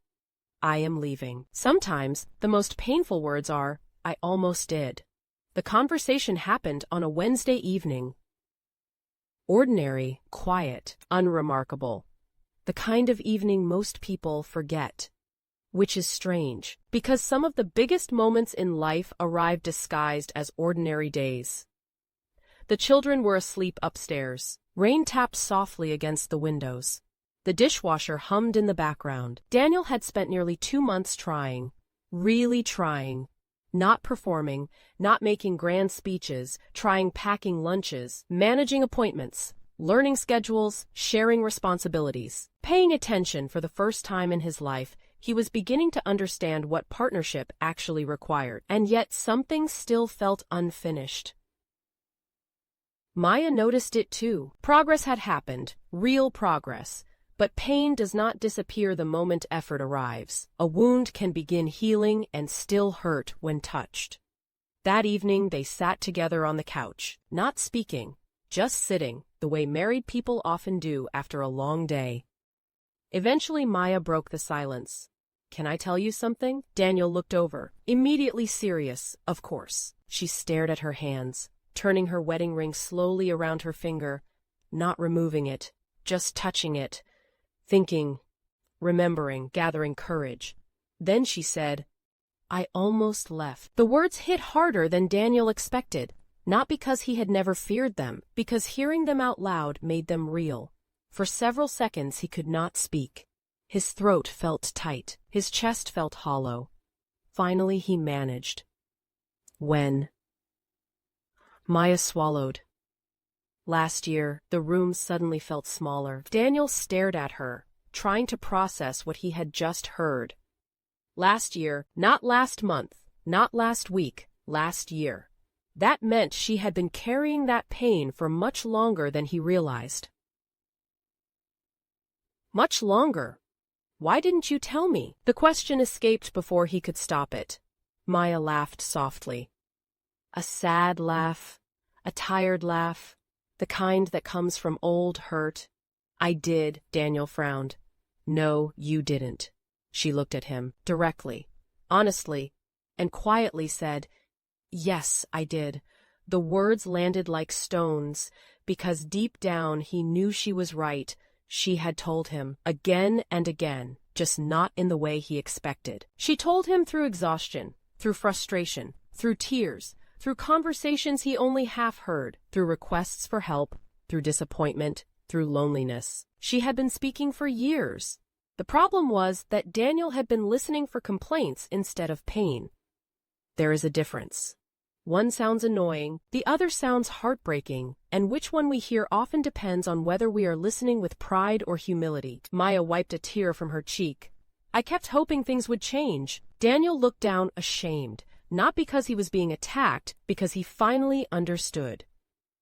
"I am leaving." Sometimes the most painful words are, "I almost did." The conversation happened on a Wednesday evening. Ordinary, quiet, unremarkable. The kind of evening most people forget. Which is strange, because some of the biggest moments in life arrive disguised as ordinary days. The children were asleep upstairs. Rain tapped softly against the windows. The dishwasher hummed in the background. Daniel had spent nearly 2 months trying, really trying, not performing, not making grand speeches, trying packing lunches, managing appointments, learning schedules, sharing responsibilities, paying attention for the first time in his life. He was beginning to understand what partnership actually required, and yet something still felt unfinished. Maya noticed it too. Progress had happened, real progress, but pain does not disappear the moment effort arrives. A wound can begin healing and still hurt when touched. That evening they sat together on the couch, not speaking, just sitting, the way married people often do after a long day. Eventually Maya broke the silence. "Can I tell you something?" Daniel looked over, immediately serious, of course. She stared at her hands, turning her wedding ring slowly around her finger, not removing it, just touching it, thinking, remembering, gathering courage. Then she said, I almost left. The words hit harder than Daniel expected, not because he had never feared them, because hearing them out loud made them real. For several seconds he could not speak. His throat felt tight. His chest felt hollow. Finally he managed. When? Maya swallowed. Last year, the room suddenly felt smaller. Daniel stared at her, trying to process what he had just heard. Last year, not last month, not last week, last year. That meant she had been carrying that pain for much longer than he realized. Much longer. Why didn't you tell me? The question escaped before he could stop it. Maya laughed softly. A sad laugh, a tired laugh, the kind that comes from old hurt. I did, Daniel frowned. No, you didn't. She looked at him, directly, honestly, and quietly said, Yes, I did. The words landed like stones, because deep down he knew she was right. She had told him, again and again, just not in the way he expected. She told him through exhaustion, through frustration, through tears, through conversations he only half heard, through requests for help, through disappointment, through loneliness. She had been speaking for years. The problem was that Daniel had been listening for complaints instead of pain. There is a difference. One sounds annoying, the other sounds heartbreaking, and which one we hear often depends on whether we are listening with pride or humility. Maya wiped a tear from her cheek. I kept hoping things would change. Daniel looked down ashamed, not because he was being attacked, because he finally understood.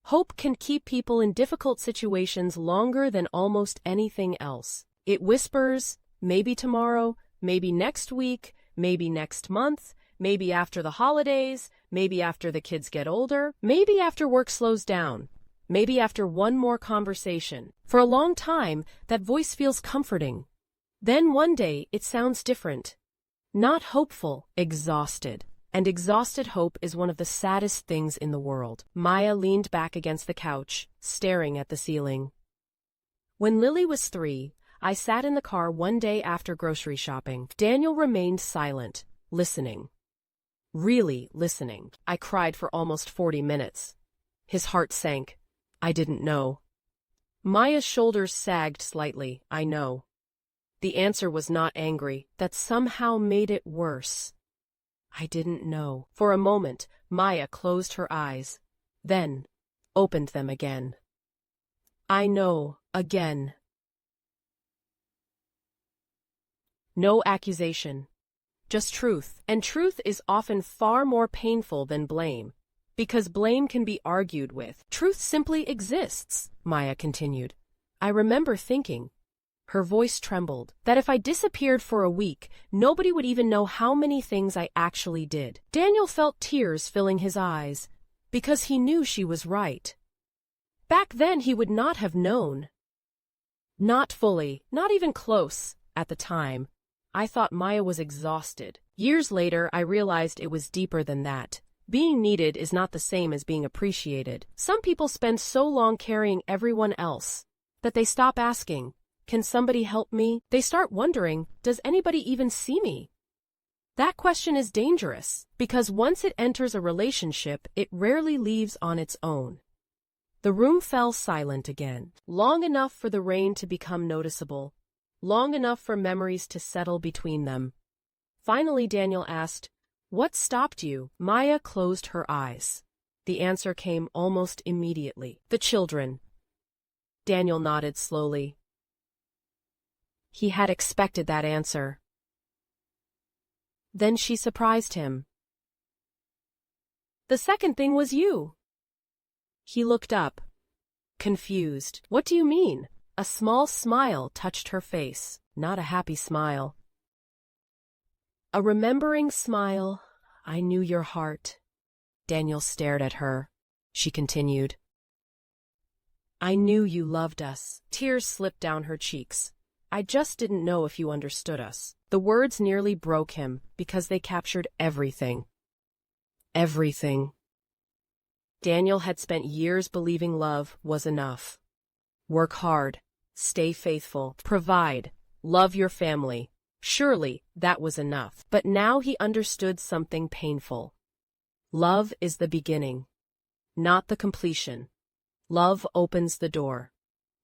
Hope can keep people in difficult situations longer than almost anything else. It whispers, maybe tomorrow, maybe next week, maybe next month, maybe after the holidays, maybe after the kids get older, maybe after work slows down, maybe after one more conversation. For a long time, that voice feels comforting. Then one day, it sounds different. Not hopeful, exhausted. And exhausted hope is one of the saddest things in the world. Maya leaned back against the couch, staring at the ceiling. When Lily was 3, I sat in the car one day after grocery shopping. Daniel remained silent, listening. Really listening. I cried for almost 40 minutes. His heart sank. I didn't know. Maya's shoulders sagged slightly, I know. The answer was not angry. That somehow made it worse. I didn't know. For a moment, Maya closed her eyes, then opened them again. I know, again. No accusation. Just truth. And truth is often far more painful than blame, because blame can be argued with. Truth simply exists, Maya continued. I remember thinking, her voice trembled, that if I disappeared for a week, nobody would even know how many things I actually did. Daniel felt tears filling his eyes, because he knew she was right. Back then he would not have known. Not fully, not even close, at the time. I thought Maya was exhausted. Years later, I realized it was deeper than that. Being needed is not the same as being appreciated. Some people spend so long carrying everyone else that they stop asking, can somebody help me? They start wondering, does anybody even see me? That question is dangerous, because once it enters a relationship, it rarely leaves on its own. The room fell silent again, long enough for the rain to become noticeable, long enough for memories to settle between them. Finally, Daniel asked, What stopped you? Maya closed her eyes. The answer came almost immediately. The children. Daniel nodded slowly. He had expected that answer. Then she surprised him. The second thing was you. He looked up, confused. What do you mean? A small smile touched her face, not a happy smile. A remembering smile. I knew your heart. Daniel stared at her. She continued. I knew you loved us. Tears slipped down her cheeks. I just didn't know if you understood us. The words nearly broke him because they captured everything. Everything. Daniel had spent years believing love was enough. Work hard, stay faithful, provide, love your family, Surely, that was enough. But now he understood something painful. Love is the beginning, not the completion. Love opens the door.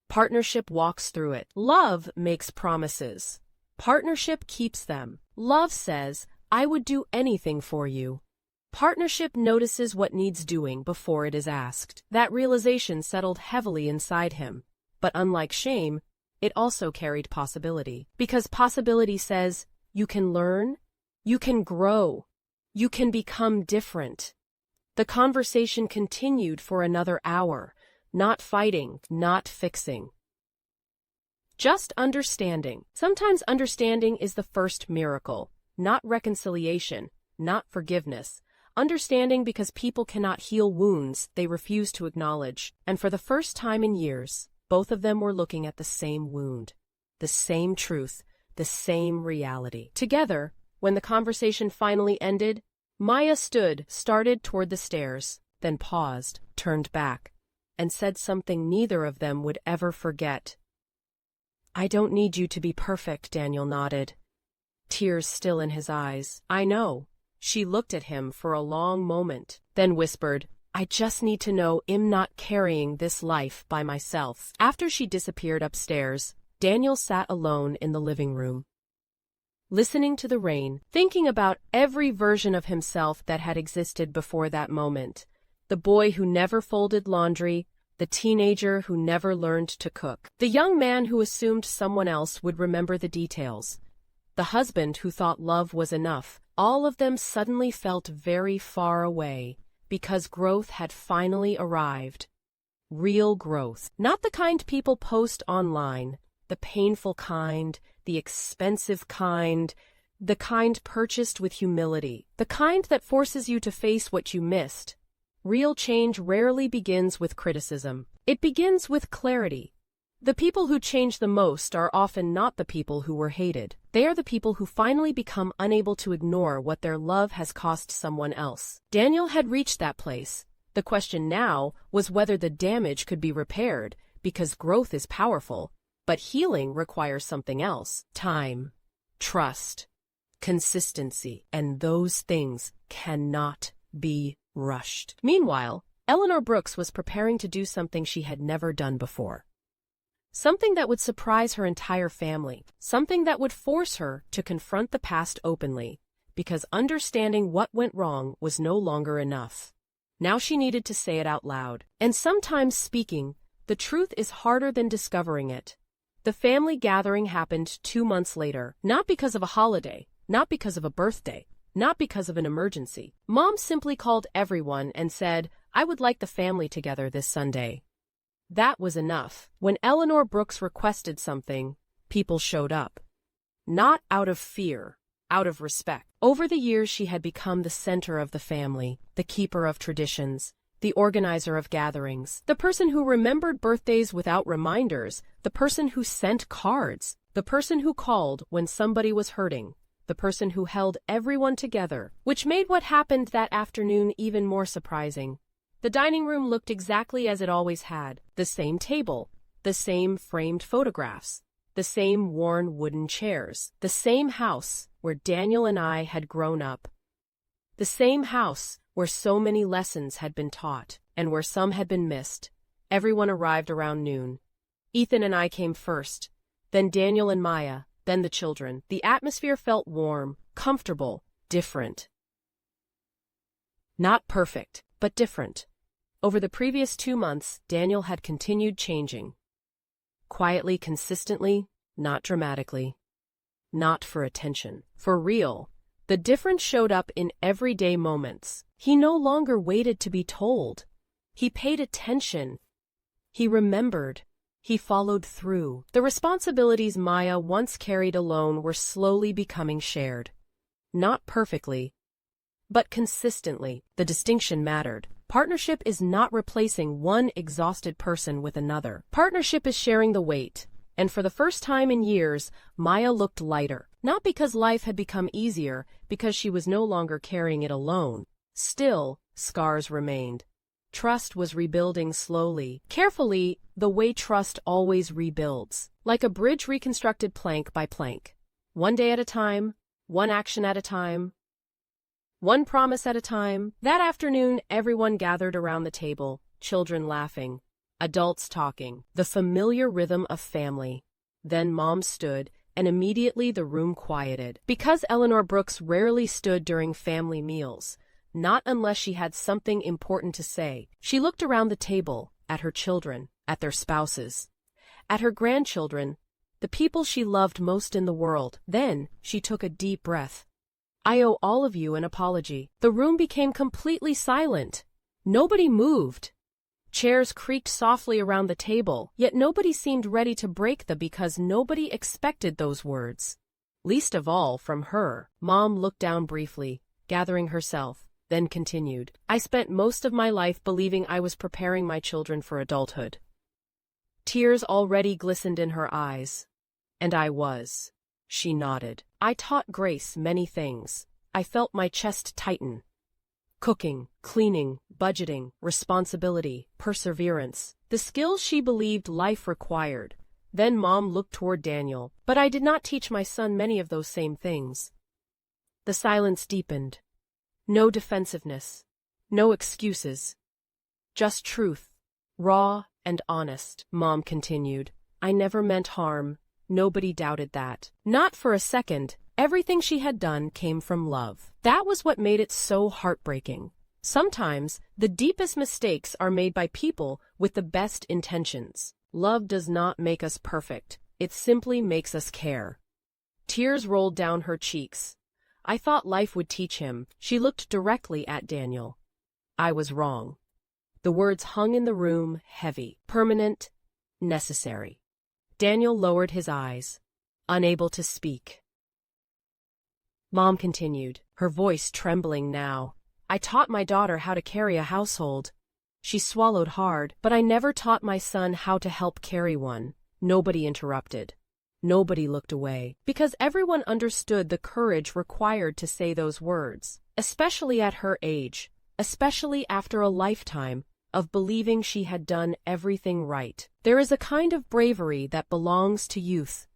Partnership walks through it. Love makes promises. Partnership keeps them. Love says, I would do anything for you. Partnership notices what needs doing before it is asked. That realization settled heavily inside him. But unlike shame, it also carried possibility. Because possibility says, you can learn, you can grow, you can become different. The conversation continued for another hour, not fighting, not fixing. Just understanding. Sometimes understanding is the first miracle, not reconciliation, not forgiveness. Understanding because people cannot heal wounds they refuse to acknowledge. And for the first time in years, both of them were looking at the same wound, the same truth, the same reality. Together, when the conversation finally ended, Maya started toward the stairs, then paused, turned back, and said something neither of them would ever forget. I don't need you to be perfect, Daniel nodded, tears still in his eyes. I know. She looked at him for a long moment, then whispered, I just need to know I'm not carrying this life by myself. After she disappeared upstairs, Daniel sat alone in the living room, listening to the rain, thinking about every version of himself that had existed before that moment. The boy who never folded laundry, the teenager who never learned to cook, the young man who assumed someone else would remember the details, the husband who thought love was enough. All of them suddenly felt very far away, because growth had finally arrived. Real growth. Not the kind people post online, the painful kind, the expensive kind, the kind purchased with humility, the kind that forces you to face what you missed. Real change rarely begins with criticism. It begins with clarity. The people who change the most are often not the people who were hated. They are the people who finally become unable to ignore what their love has cost someone else. Daniel had reached that place. The question now was whether the damage could be repaired, because growth is powerful, but healing requires something else. Time, trust, consistency, and those things cannot be rushed. Meanwhile, Eleanor Brooks was preparing to do something she had never done before. Something that would surprise her entire family, something that would force her to confront the past openly, because understanding what went wrong was no longer enough. Now she needed to say it out loud. And sometimes speaking, the truth is harder than discovering it. The family gathering happened 2 months later, not because of a holiday, not because of a birthday, not because of an emergency. Mom simply called everyone and said, I would like the family together this Sunday. That was enough. When Eleanor Brooks requested something, people showed up. Not out of fear, out of respect. Over the years she had become the center of the family, the keeper of traditions, the organizer of gatherings, the person who remembered birthdays without reminders, the person who sent cards, the person who called when somebody was hurting, the person who held everyone together, which made what happened that afternoon even more surprising. The dining room looked exactly as it always had, the same table, the same framed photographs, the same worn wooden chairs, the same house where Daniel and I had grown up, the same house where so many lessons had been taught and where some had been missed. Everyone arrived around noon. Ethan and I came first, then Daniel and Maya, then the children. The atmosphere felt warm, comfortable, different. Not perfect, but different. Over the previous 2 months, Daniel had continued changing. Quietly, consistently, not dramatically. Not for attention. For real. The difference showed up in everyday moments. He no longer waited to be told. He paid attention. He remembered. He followed through. The responsibilities Maya once carried alone were slowly becoming shared. Not perfectly, but consistently. The distinction mattered. Partnership is not replacing one exhausted person with another. Partnership is sharing the weight. And for the first time in years, Maya looked lighter. Not because life had become easier, because she was no longer carrying it alone. Still, scars remained. Trust was rebuilding slowly, carefully, the way trust always rebuilds. Like a bridge reconstructed plank by plank. One day at a time, one action at a time, one promise at a time. That afternoon, everyone gathered around the table, children laughing, adults talking, the familiar rhythm of family. Then Mom stood, and immediately the room quieted. Because Eleanor Brooks rarely stood during family meals, not unless she had something important to say, she looked around the table, at her children, at their spouses, at her grandchildren, the people she loved most in the world. Then she took a deep breath. I owe all of you an apology. The room became completely silent. Nobody moved. Chairs creaked softly around the table, yet nobody seemed ready to break them because nobody expected those words. Least of all from her. Mom looked down briefly, gathering herself, then continued. I spent most of my life believing I was preparing my children for adulthood. Tears already glistened in her eyes. And I was. She nodded. I taught Grace many things. I felt my chest tighten. Cooking, cleaning, budgeting, responsibility, perseverance, the skills she believed life required. Then Mom looked toward Daniel. But I did not teach my son many of those same things. The silence deepened. No defensiveness. No excuses. Just truth. Raw and honest. Mom continued. I never meant harm. Nobody doubted that. Not for a second. Everything she had done came from love. That was what made it so heartbreaking. Sometimes, the deepest mistakes are made by people with the best intentions. Love does not make us perfect. It simply makes us care. Tears rolled down her cheeks. I thought life would teach him. She looked directly at Daniel. I was wrong. The words hung in the room, heavy, permanent, necessary. Daniel lowered his eyes, unable to speak. Mom continued, her voice trembling now. I taught my daughter how to carry a household. She swallowed hard, but I never taught my son how to help carry one. Nobody interrupted. Nobody looked away, because everyone understood the courage required to say those words, especially at her age, especially after a lifetime of believing she had done everything right. There is a kind of bravery that belongs to youth.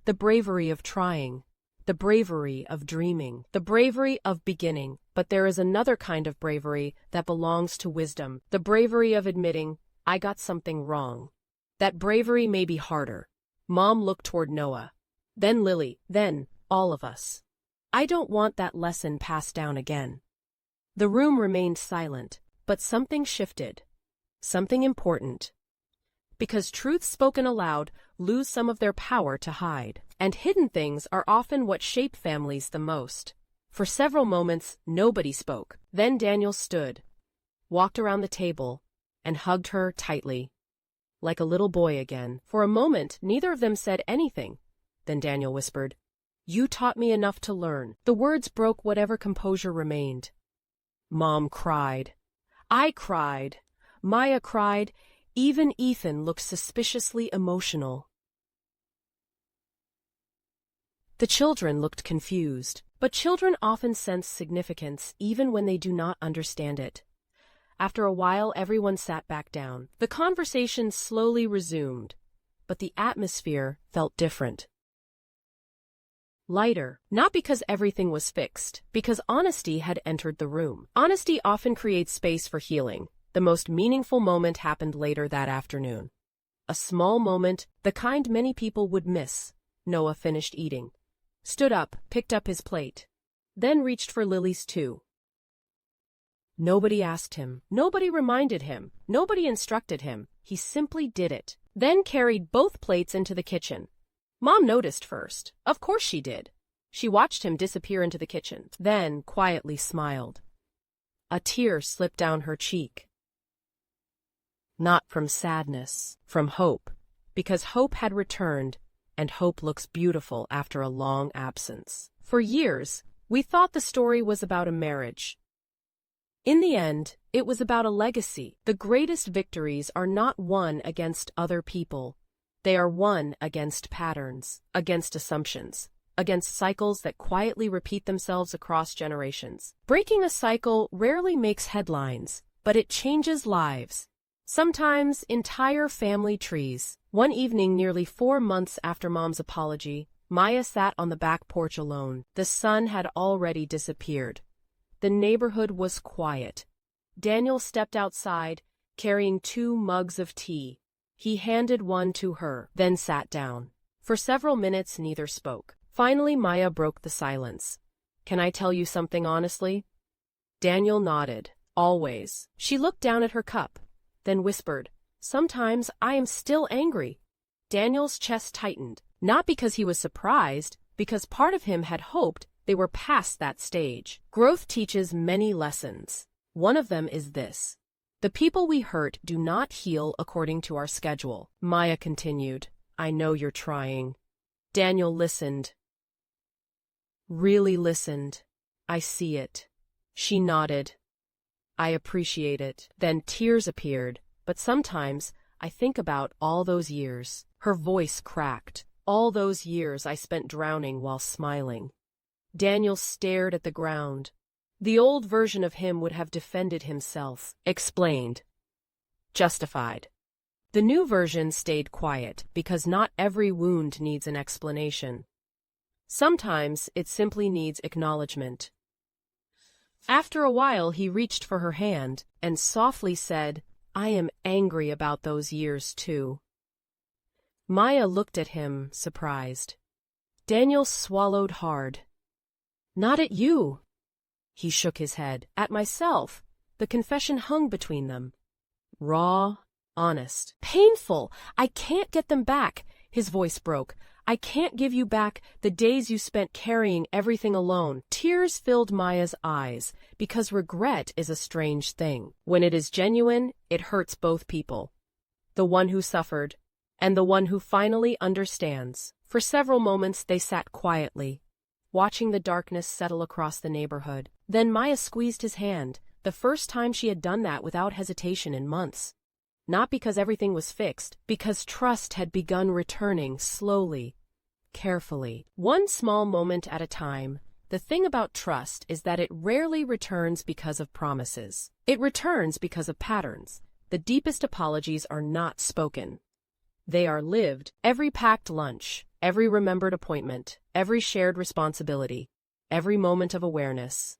The bravery of trying. The bravery of dreaming. The bravery of beginning. But there is another kind of bravery that belongs to wisdom. The bravery of admitting, I got something wrong. That bravery may be harder. Mom looked toward Noah. Then Lily. Then all of us. I don't want that lesson passed down again. The room remained silent. But something shifted. Something important. Because truths spoken aloud lose some of their power to hide. And hidden things are often what shape families the most. For several moments, nobody spoke. Then Daniel stood, walked around the table, and hugged her tightly. Like a little boy again. For a moment, neither of them said anything. Then Daniel whispered, You taught me enough to learn. The words broke whatever composure remained. Mom cried. I cried. Maya cried. Even Ethan looked suspiciously emotional. The children looked confused, but children often sense significance even when they do not understand it. After a while, everyone sat back down. The conversation slowly resumed, but the atmosphere felt different. Lighter, not because everything was fixed, because honesty had entered the room. Honesty often creates space for healing. The most meaningful moment happened later that afternoon. A small moment, the kind many people would miss. Noah finished eating, stood up, picked up his plate, then reached for Lily's too. Nobody asked him, nobody reminded him, nobody instructed him. He simply did it, then carried both plates into the kitchen. Mom noticed first. Of course she did. She watched him disappear into the kitchen, then quietly smiled. A tear slipped down her cheek. Not from sadness, from hope, because hope had returned, and hope looks beautiful after a long absence. For years, we thought the story was about a marriage. In the end, it was about a legacy. The greatest victories are not won against other people. They are won against patterns, against assumptions, against cycles that quietly repeat themselves across generations. Breaking a cycle rarely makes headlines, but it changes lives. Sometimes entire family trees. One evening nearly 4 months after Mom's apology, Maya sat on the back porch alone. The sun had already disappeared. The neighborhood was quiet. Daniel stepped outside, carrying 2 mugs of tea. He handed one to her, then sat down. For several minutes neither spoke. Finally Maya broke the silence. "Can I tell you something honestly?" Daniel nodded. "Always." She looked down at her cup, then whispered, "Sometimes I am still angry." Daniel's chest tightened, not because he was surprised, because part of him had hoped they were past that stage. Growth teaches many lessons. One of them is this: the people we hurt do not heal according to our schedule. Maya continued, "I know you're trying." Daniel listened. Really listened. "I see it." She nodded. "I appreciate it." Then tears appeared, but sometimes I think about all those years. Her voice cracked. "All those years I spent drowning while smiling." Daniel stared at the ground. The old version of him would have defended himself, explained, justified. The new version stayed quiet because not every wound needs an explanation. Sometimes it simply needs acknowledgement. After a while he reached for her hand and softly said, "I am angry about those years too." Maya looked at him, surprised. Daniel swallowed hard. "Not at you." He shook his head. "At myself." The confession hung between them. Raw, honest. "Painful. I can't get them back." His voice broke. "I can't give you back the days you spent carrying everything alone." Tears filled Maya's eyes, because regret is a strange thing. When it is genuine, it hurts both people. The one who suffered, and the one who finally understands. For several moments they sat quietly, watching the darkness settle across the neighborhood. Then Maya squeezed his hand, the first time she had done that without hesitation in months. Not because everything was fixed, because trust had begun returning slowly, carefully, one small moment at a time. The thing about trust is that it rarely returns because of promises. It returns because of patterns. The deepest apologies are not spoken. They are lived. Every packed lunch, every remembered appointment, every shared responsibility, every moment of awareness.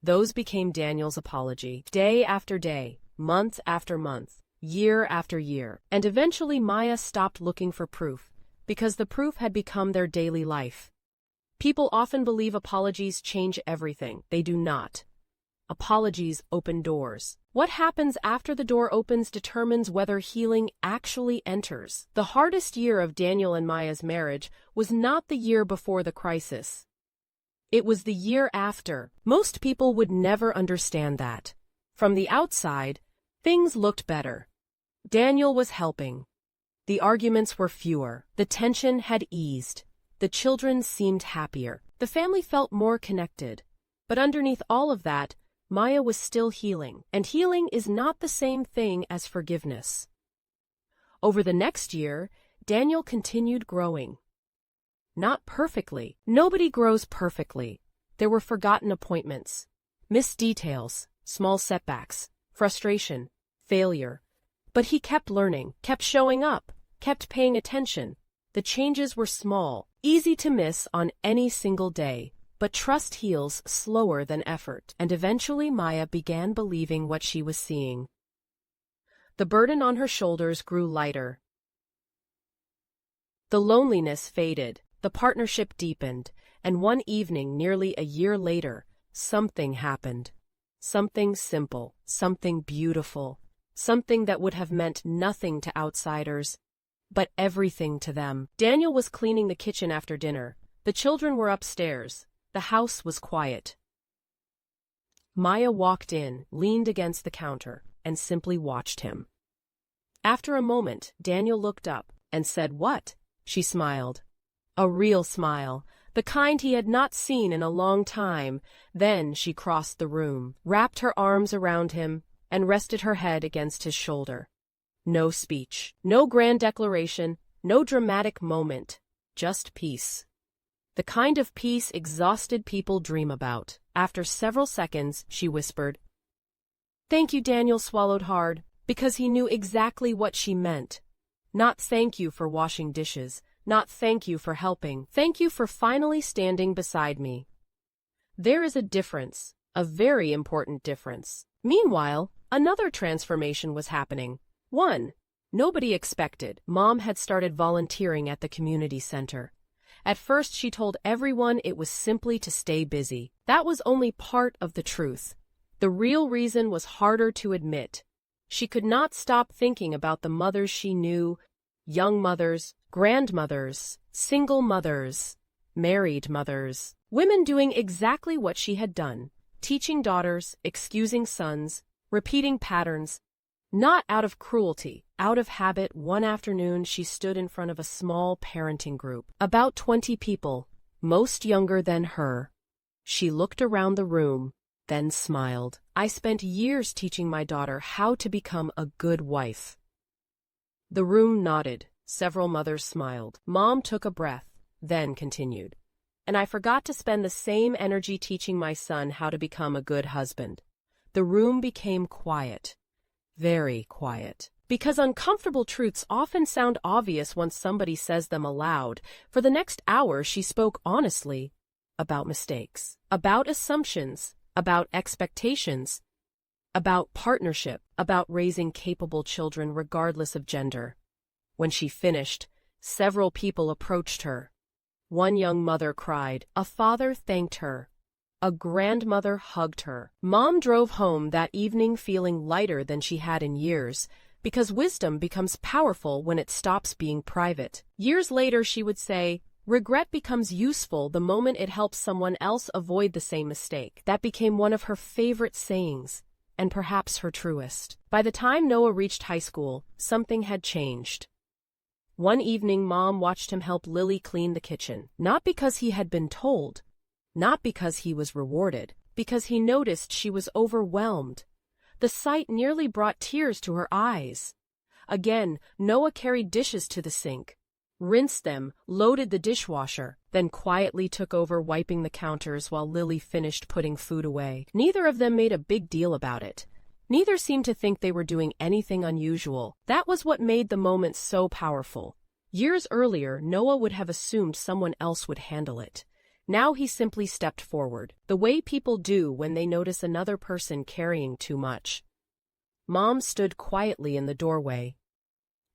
Those became Daniel's apology, day after day, month after month, year after year. And eventually Maya stopped looking for proof, because the proof had become their daily life. People often believe apologies change everything. They do not. Apologies open doors. What happens after the door opens determines whether healing actually enters. The hardest year of Daniel and Maya's marriage was not the year before the crisis. It was the year after. Most people would never understand that. From the outside, things looked better. Daniel was helping. The arguments were fewer. The tension had eased. The children seemed happier. The family felt more connected. But underneath all of that, Maya was still healing, and healing is not the same thing as forgiveness. Over the next year, Daniel continued growing. Not perfectly. Nobody grows perfectly. There were forgotten appointments, missed details, small setbacks, frustration, failure. But he kept learning, kept showing up, kept paying attention. The changes were small, easy to miss on any single day. But trust heals slower than effort, and eventually Maya began believing what she was seeing. The burden on her shoulders grew lighter. The loneliness faded, the partnership deepened, and one evening nearly a year later, something happened. Something simple, something beautiful, something that would have meant nothing to outsiders, but everything to them. Daniel was cleaning the kitchen after dinner. The children were upstairs. The house was quiet. Maya walked in, leaned against the counter, and simply watched him. After a moment, Daniel looked up and said, "What?" She smiled. A real smile, the kind he had not seen in a long time. Then she crossed the room, wrapped her arms around him, and rested her head against his shoulder. No speech, no grand declaration, no dramatic moment, just peace. The kind of peace exhausted people dream about. After several seconds, she whispered, "Thank you." Daniel swallowed hard, because he knew exactly what she meant. Not thank you for washing dishes, not thank you for helping. Thank you for finally standing beside me. There is a difference, a very important difference. Meanwhile, another transformation was happening. One nobody expected. Mom had started volunteering at the community center. At first she told everyone it was simply to stay busy. That was only part of the truth. The real reason was harder to admit. She could not stop thinking about the mothers she knew, young mothers, grandmothers, single mothers, married mothers, women doing exactly what she had done, teaching daughters, excusing sons, repeating patterns. Not out of cruelty, out of habit. One afternoon she stood in front of a small parenting group, about 20 people, most younger than her. She looked around the room, then smiled. I spent years teaching my daughter how to become a good wife. The room nodded. Several mothers smiled. Mom took a breath, then continued. And I forgot to spend the same energy teaching my son how to become a good husband. The room became quiet. Very quiet. Because uncomfortable truths often sound obvious once somebody says them aloud. For the next hour she spoke honestly about mistakes, about assumptions, about expectations, about partnership, about raising capable children regardless of gender. When she finished, several people approached her. One young mother cried. A father thanked her. A grandmother hugged her. Mom drove home that evening feeling lighter than she had in years, because wisdom becomes powerful when it stops being private. Years later she would say, regret becomes useful the moment it helps someone else avoid the same mistake. That became one of her favorite sayings, and perhaps her truest. By the time Noah reached high school, something had changed. One evening Mom watched him help Lily clean the kitchen, not because he had been told, not because he was rewarded, because he noticed she was overwhelmed. The sight nearly brought tears to her eyes. Again, Noah carried dishes to the sink, rinsed them, loaded the dishwasher, then quietly took over wiping the counters while Lily finished putting food away. Neither of them made a big deal about it. Neither seemed to think they were doing anything unusual. That was what made the moment so powerful. Years earlier, Noah would have assumed someone else would handle it. Now he simply stepped forward, the way people do when they notice another person carrying too much. Mom stood quietly in the doorway,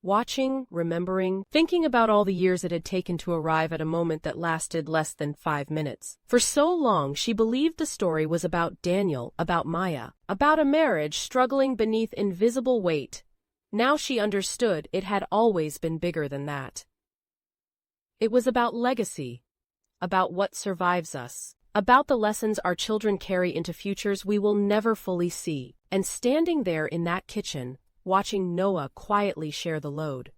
watching, remembering, thinking about all the years it had taken to arrive at a moment that lasted less than 5 minutes. For so long she believed the story was about Daniel, about Maya, about a marriage struggling beneath invisible weight. Now she understood it had always been bigger than that. It was about legacy, about what survives us, about the lessons our children carry into futures we will never fully see. And standing there in that kitchen, watching Noah quietly share the load,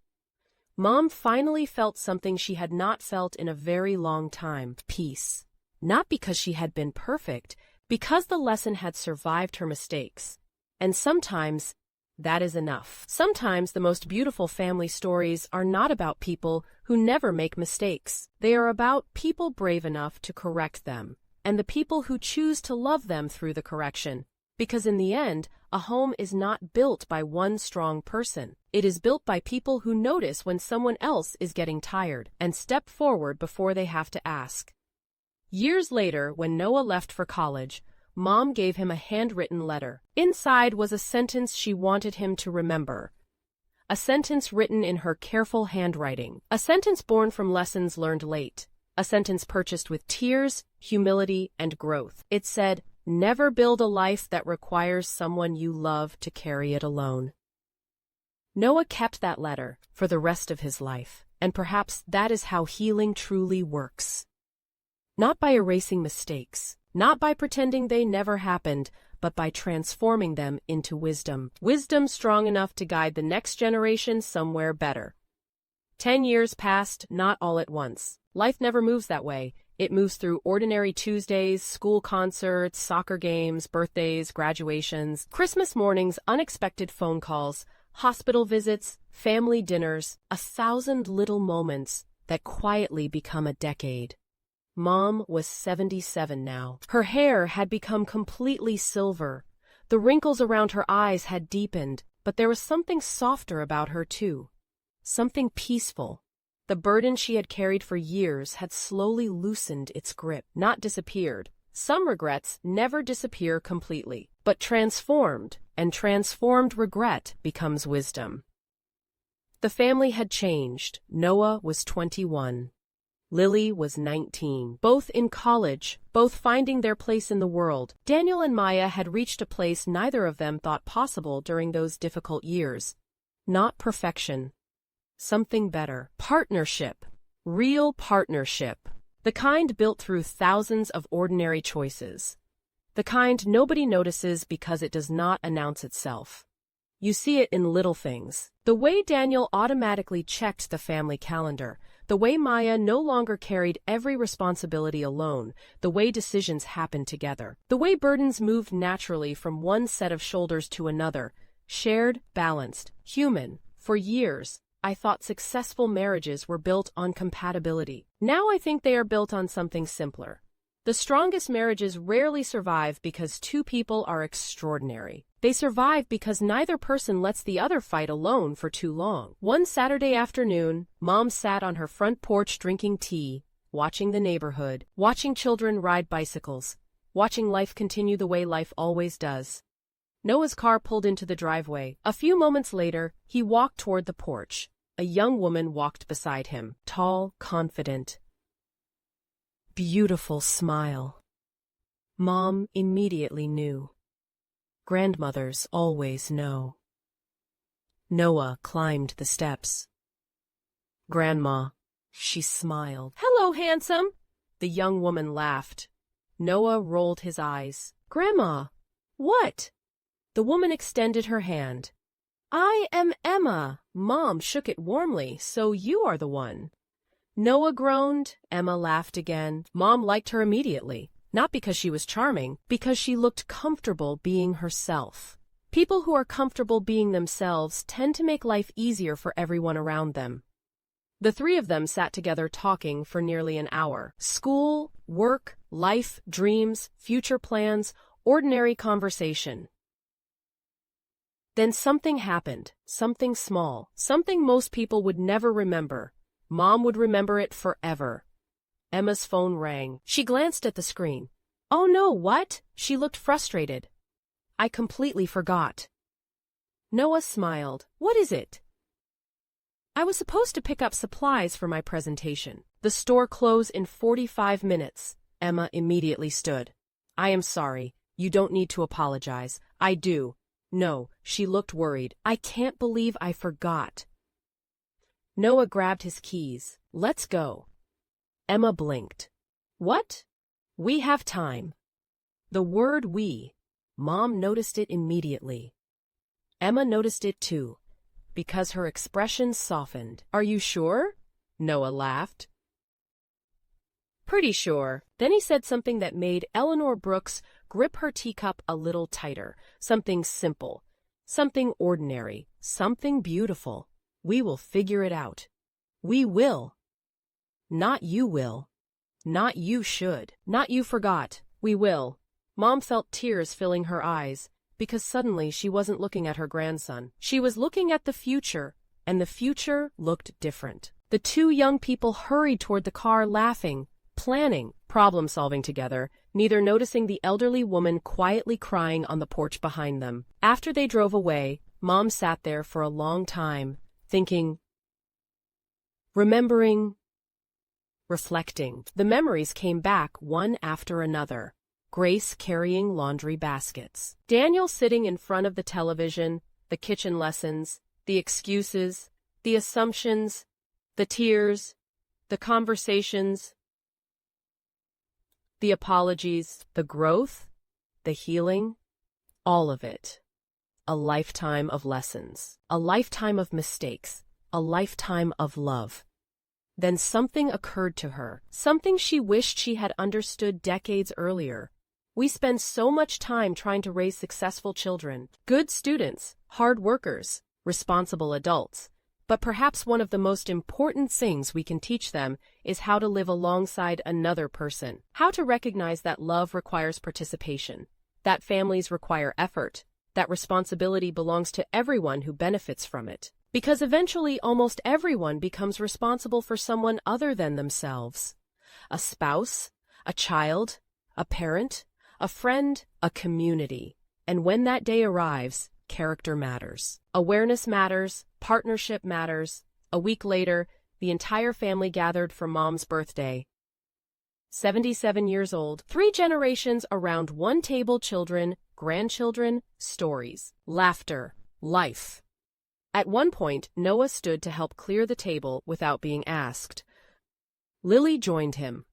Mom finally felt something she had not felt in a very long time: peace. Not because she had been perfect, because the lesson had survived her mistakes. And sometimes that is enough. Sometimes the most beautiful family stories are not about people who never make mistakes. They are about people brave enough to correct them, and the people who choose to love them through the correction. Because in the end, a home is not built by one strong person. It is built by people who notice when someone else is getting tired and step forward before they have to ask. Years later, when Noah left for college, Mom gave him a handwritten letter. Inside was a sentence she wanted him to remember. A sentence written in her careful handwriting. A sentence born from lessons learned late. A sentence purchased with tears, humility, and growth. It said, "Never build a life that requires someone you love to carry it alone." Noah kept that letter for the rest of his life, and perhaps that is how healing truly works. Not by erasing mistakes, not by pretending they never happened, but by transforming them into wisdom. Wisdom strong enough to guide the next generation somewhere better. 10 years passed, not all at once. Life never moves that way. It moves through ordinary Tuesdays, school concerts, soccer games, birthdays, graduations, Christmas mornings, unexpected phone calls, hospital visits, family dinners, 1,000 little moments that quietly become a decade. Mom was 77 now. Her hair had become completely silver. The wrinkles around her eyes had deepened, but there was something softer about her too. Something peaceful. The burden she had carried for years had slowly loosened its grip, not disappeared. Some regrets never disappear completely, but transformed, and transformed regret becomes wisdom. The family had changed. Noah was 21. Lily was 19, both in college, both finding their place in the world. Daniel and Maya had reached a place neither of them thought possible during those difficult years. Not perfection. Something better. Partnership. Real partnership. The kind built through thousands of ordinary choices. The kind nobody notices because it does not announce itself. You see it in little things. The way Daniel automatically checked the family calendar. The way Maya no longer carried every responsibility alone. The way decisions happened together. The way burdens moved naturally from one set of shoulders to another. Shared, balanced, human. For years, I thought successful marriages were built on compatibility. Now I think they are built on something simpler. The strongest marriages rarely survive because two people are extraordinary. They survive because neither person lets the other fight alone for too long. One Saturday afternoon, Mom sat on her front porch drinking tea, watching the neighborhood, watching children ride bicycles, watching life continue the way life always does. Noah's car pulled into the driveway. A few moments later, he walked toward the porch. A young woman walked beside him, tall, confident. Beautiful smile. Mom immediately knew. Grandmothers always know. Noah climbed the steps. Grandma, she smiled. Hello, handsome. The young woman laughed. Noah rolled his eyes. Grandma, what? The woman extended her hand. I am Emma. Mom shook it warmly. So you are the one. Noah groaned. Emma laughed again. Mom liked her immediately. Not because she was charming, because she looked comfortable being herself. People who are comfortable being themselves tend to make life easier for everyone around them. The three of them sat together talking for nearly an hour. School, work, life, dreams, future plans, ordinary conversation. Then something happened, something small, something most people would never remember. Mom would remember it forever. Emma's phone rang. She glanced at the screen. Oh no, what? She looked frustrated. I completely forgot. Noah smiled. What is it? I was supposed to pick up supplies for my presentation. The store closed in 45 minutes. Emma immediately stood. I am sorry. You don't need to apologize. I do. No, she looked worried. I can't believe I forgot. Noah grabbed his keys. Let's go. Emma blinked. What? We have time. The word we. Mom noticed it immediately. Emma noticed it too, because her expression softened. Are you sure? Noah laughed. Pretty sure. Then he said something that made Eleanor Brooks grip her teacup a little tighter. Something simple. Something ordinary. Something beautiful. We will figure it out. We will. Not you will. Not you should. Not you forgot. We will. Mom felt tears filling her eyes, because suddenly she wasn't looking at her grandson. She was looking at the future, and the future looked different. The two young people hurried toward the car laughing, planning, problem-solving together, neither noticing the elderly woman quietly crying on the porch behind them. After they drove away, Mom sat there for a long time, thinking, remembering, reflecting. The memories came back one after another. Grace carrying laundry baskets. Daniel sitting in front of the television, the kitchen lessons, the excuses, the assumptions, the tears, the conversations, the apologies, the growth, the healing, all of it. A lifetime of lessons, a lifetime of mistakes, a lifetime of love. Then something occurred to her, something she wished she had understood decades earlier. We spend so much time trying to raise successful children, good students, hard workers, responsible adults. But perhaps one of the most important things we can teach them is how to live alongside another person, how to recognize that love requires participation, that families require effort, that responsibility belongs to everyone who benefits from it. Because eventually almost everyone becomes responsible for someone other than themselves. A spouse, a child, a parent, a friend, a community. And when that day arrives, character matters. Awareness matters, partnership matters. A week later, the entire family gathered for Mom's birthday. 77 years old, 3 generations around one table, children, grandchildren, stories, laughter, life. At one point, Noah stood to help clear the table without being asked. Lily joined him.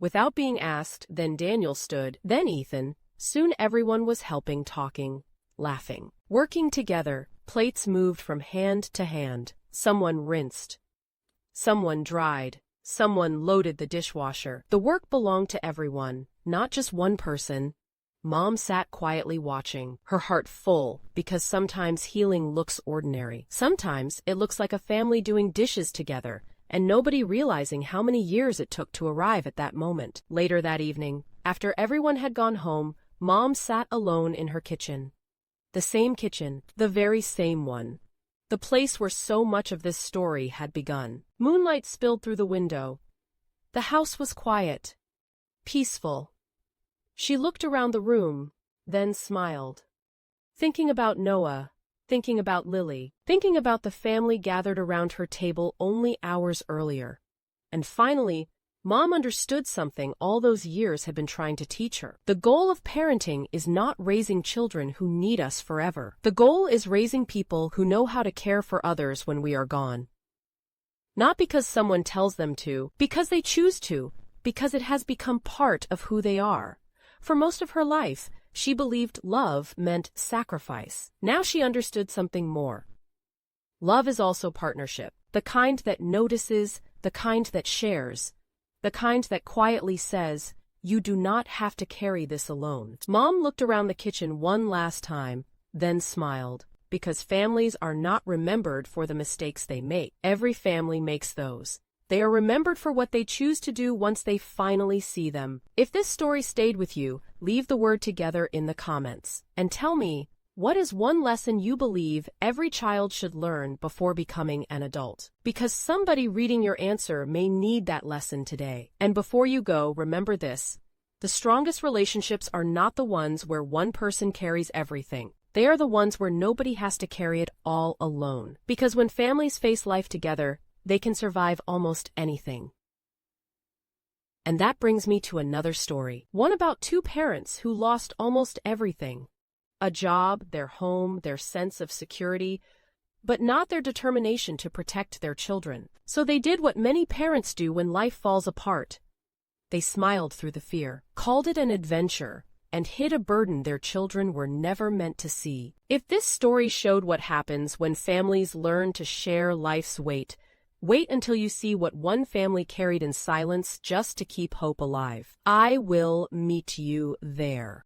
Without being asked, then Daniel stood, then Ethan. Soon everyone was helping, talking, laughing. Working together, plates moved from hand to hand. Someone rinsed. Someone dried. Someone loaded the dishwasher. The work belonged to everyone, not just one person. Mom sat quietly watching, her heart full, because sometimes healing looks ordinary. Sometimes it looks like a family doing dishes together, and nobody realizing how many years it took to arrive at that moment. Later that evening, after everyone had gone home, Mom sat alone in her kitchen. The same kitchen, the very same one. The place where so much of this story had begun. Moonlight spilled through the window. The house was quiet, peaceful. She looked around the room, then smiled. Thinking about Noah, thinking about Lily, thinking about the family gathered around her table only hours earlier. And finally, Mom understood something all those years had been trying to teach her. The goal of parenting is not raising children who need us forever. The goal is raising people who know how to care for others when we are gone. Not because someone tells them to, because they choose to, because it has become part of who they are. For most of her life, she believed love meant sacrifice. Now she understood something more. Love is also partnership, the kind that notices, the kind that shares, the kind that quietly says, "You do not have to carry this alone." Mom looked around the kitchen one last time, then smiled, because families are not remembered for the mistakes they make. Every family makes those. They are remembered for what they choose to do once they finally see them. If this story stayed with you, leave the word together in the comments. And tell me, what is one lesson you believe every child should learn before becoming an adult? Because somebody reading your answer may need that lesson today. And before you go, remember this. The strongest relationships are not the ones where one person carries everything. They are the ones where nobody has to carry it all alone. Because when families face life together, they can survive almost anything. And that brings me to another story. One about 2 parents who lost almost everything. A job, their home, their sense of security, but not their determination to protect their children. So they did what many parents do when life falls apart. They smiled through the fear, called it an adventure, and hid a burden their children were never meant to see. If this story showed what happens when families learn to share life's weight, wait until you see what one family carried in silence just to keep hope alive. I will meet you there.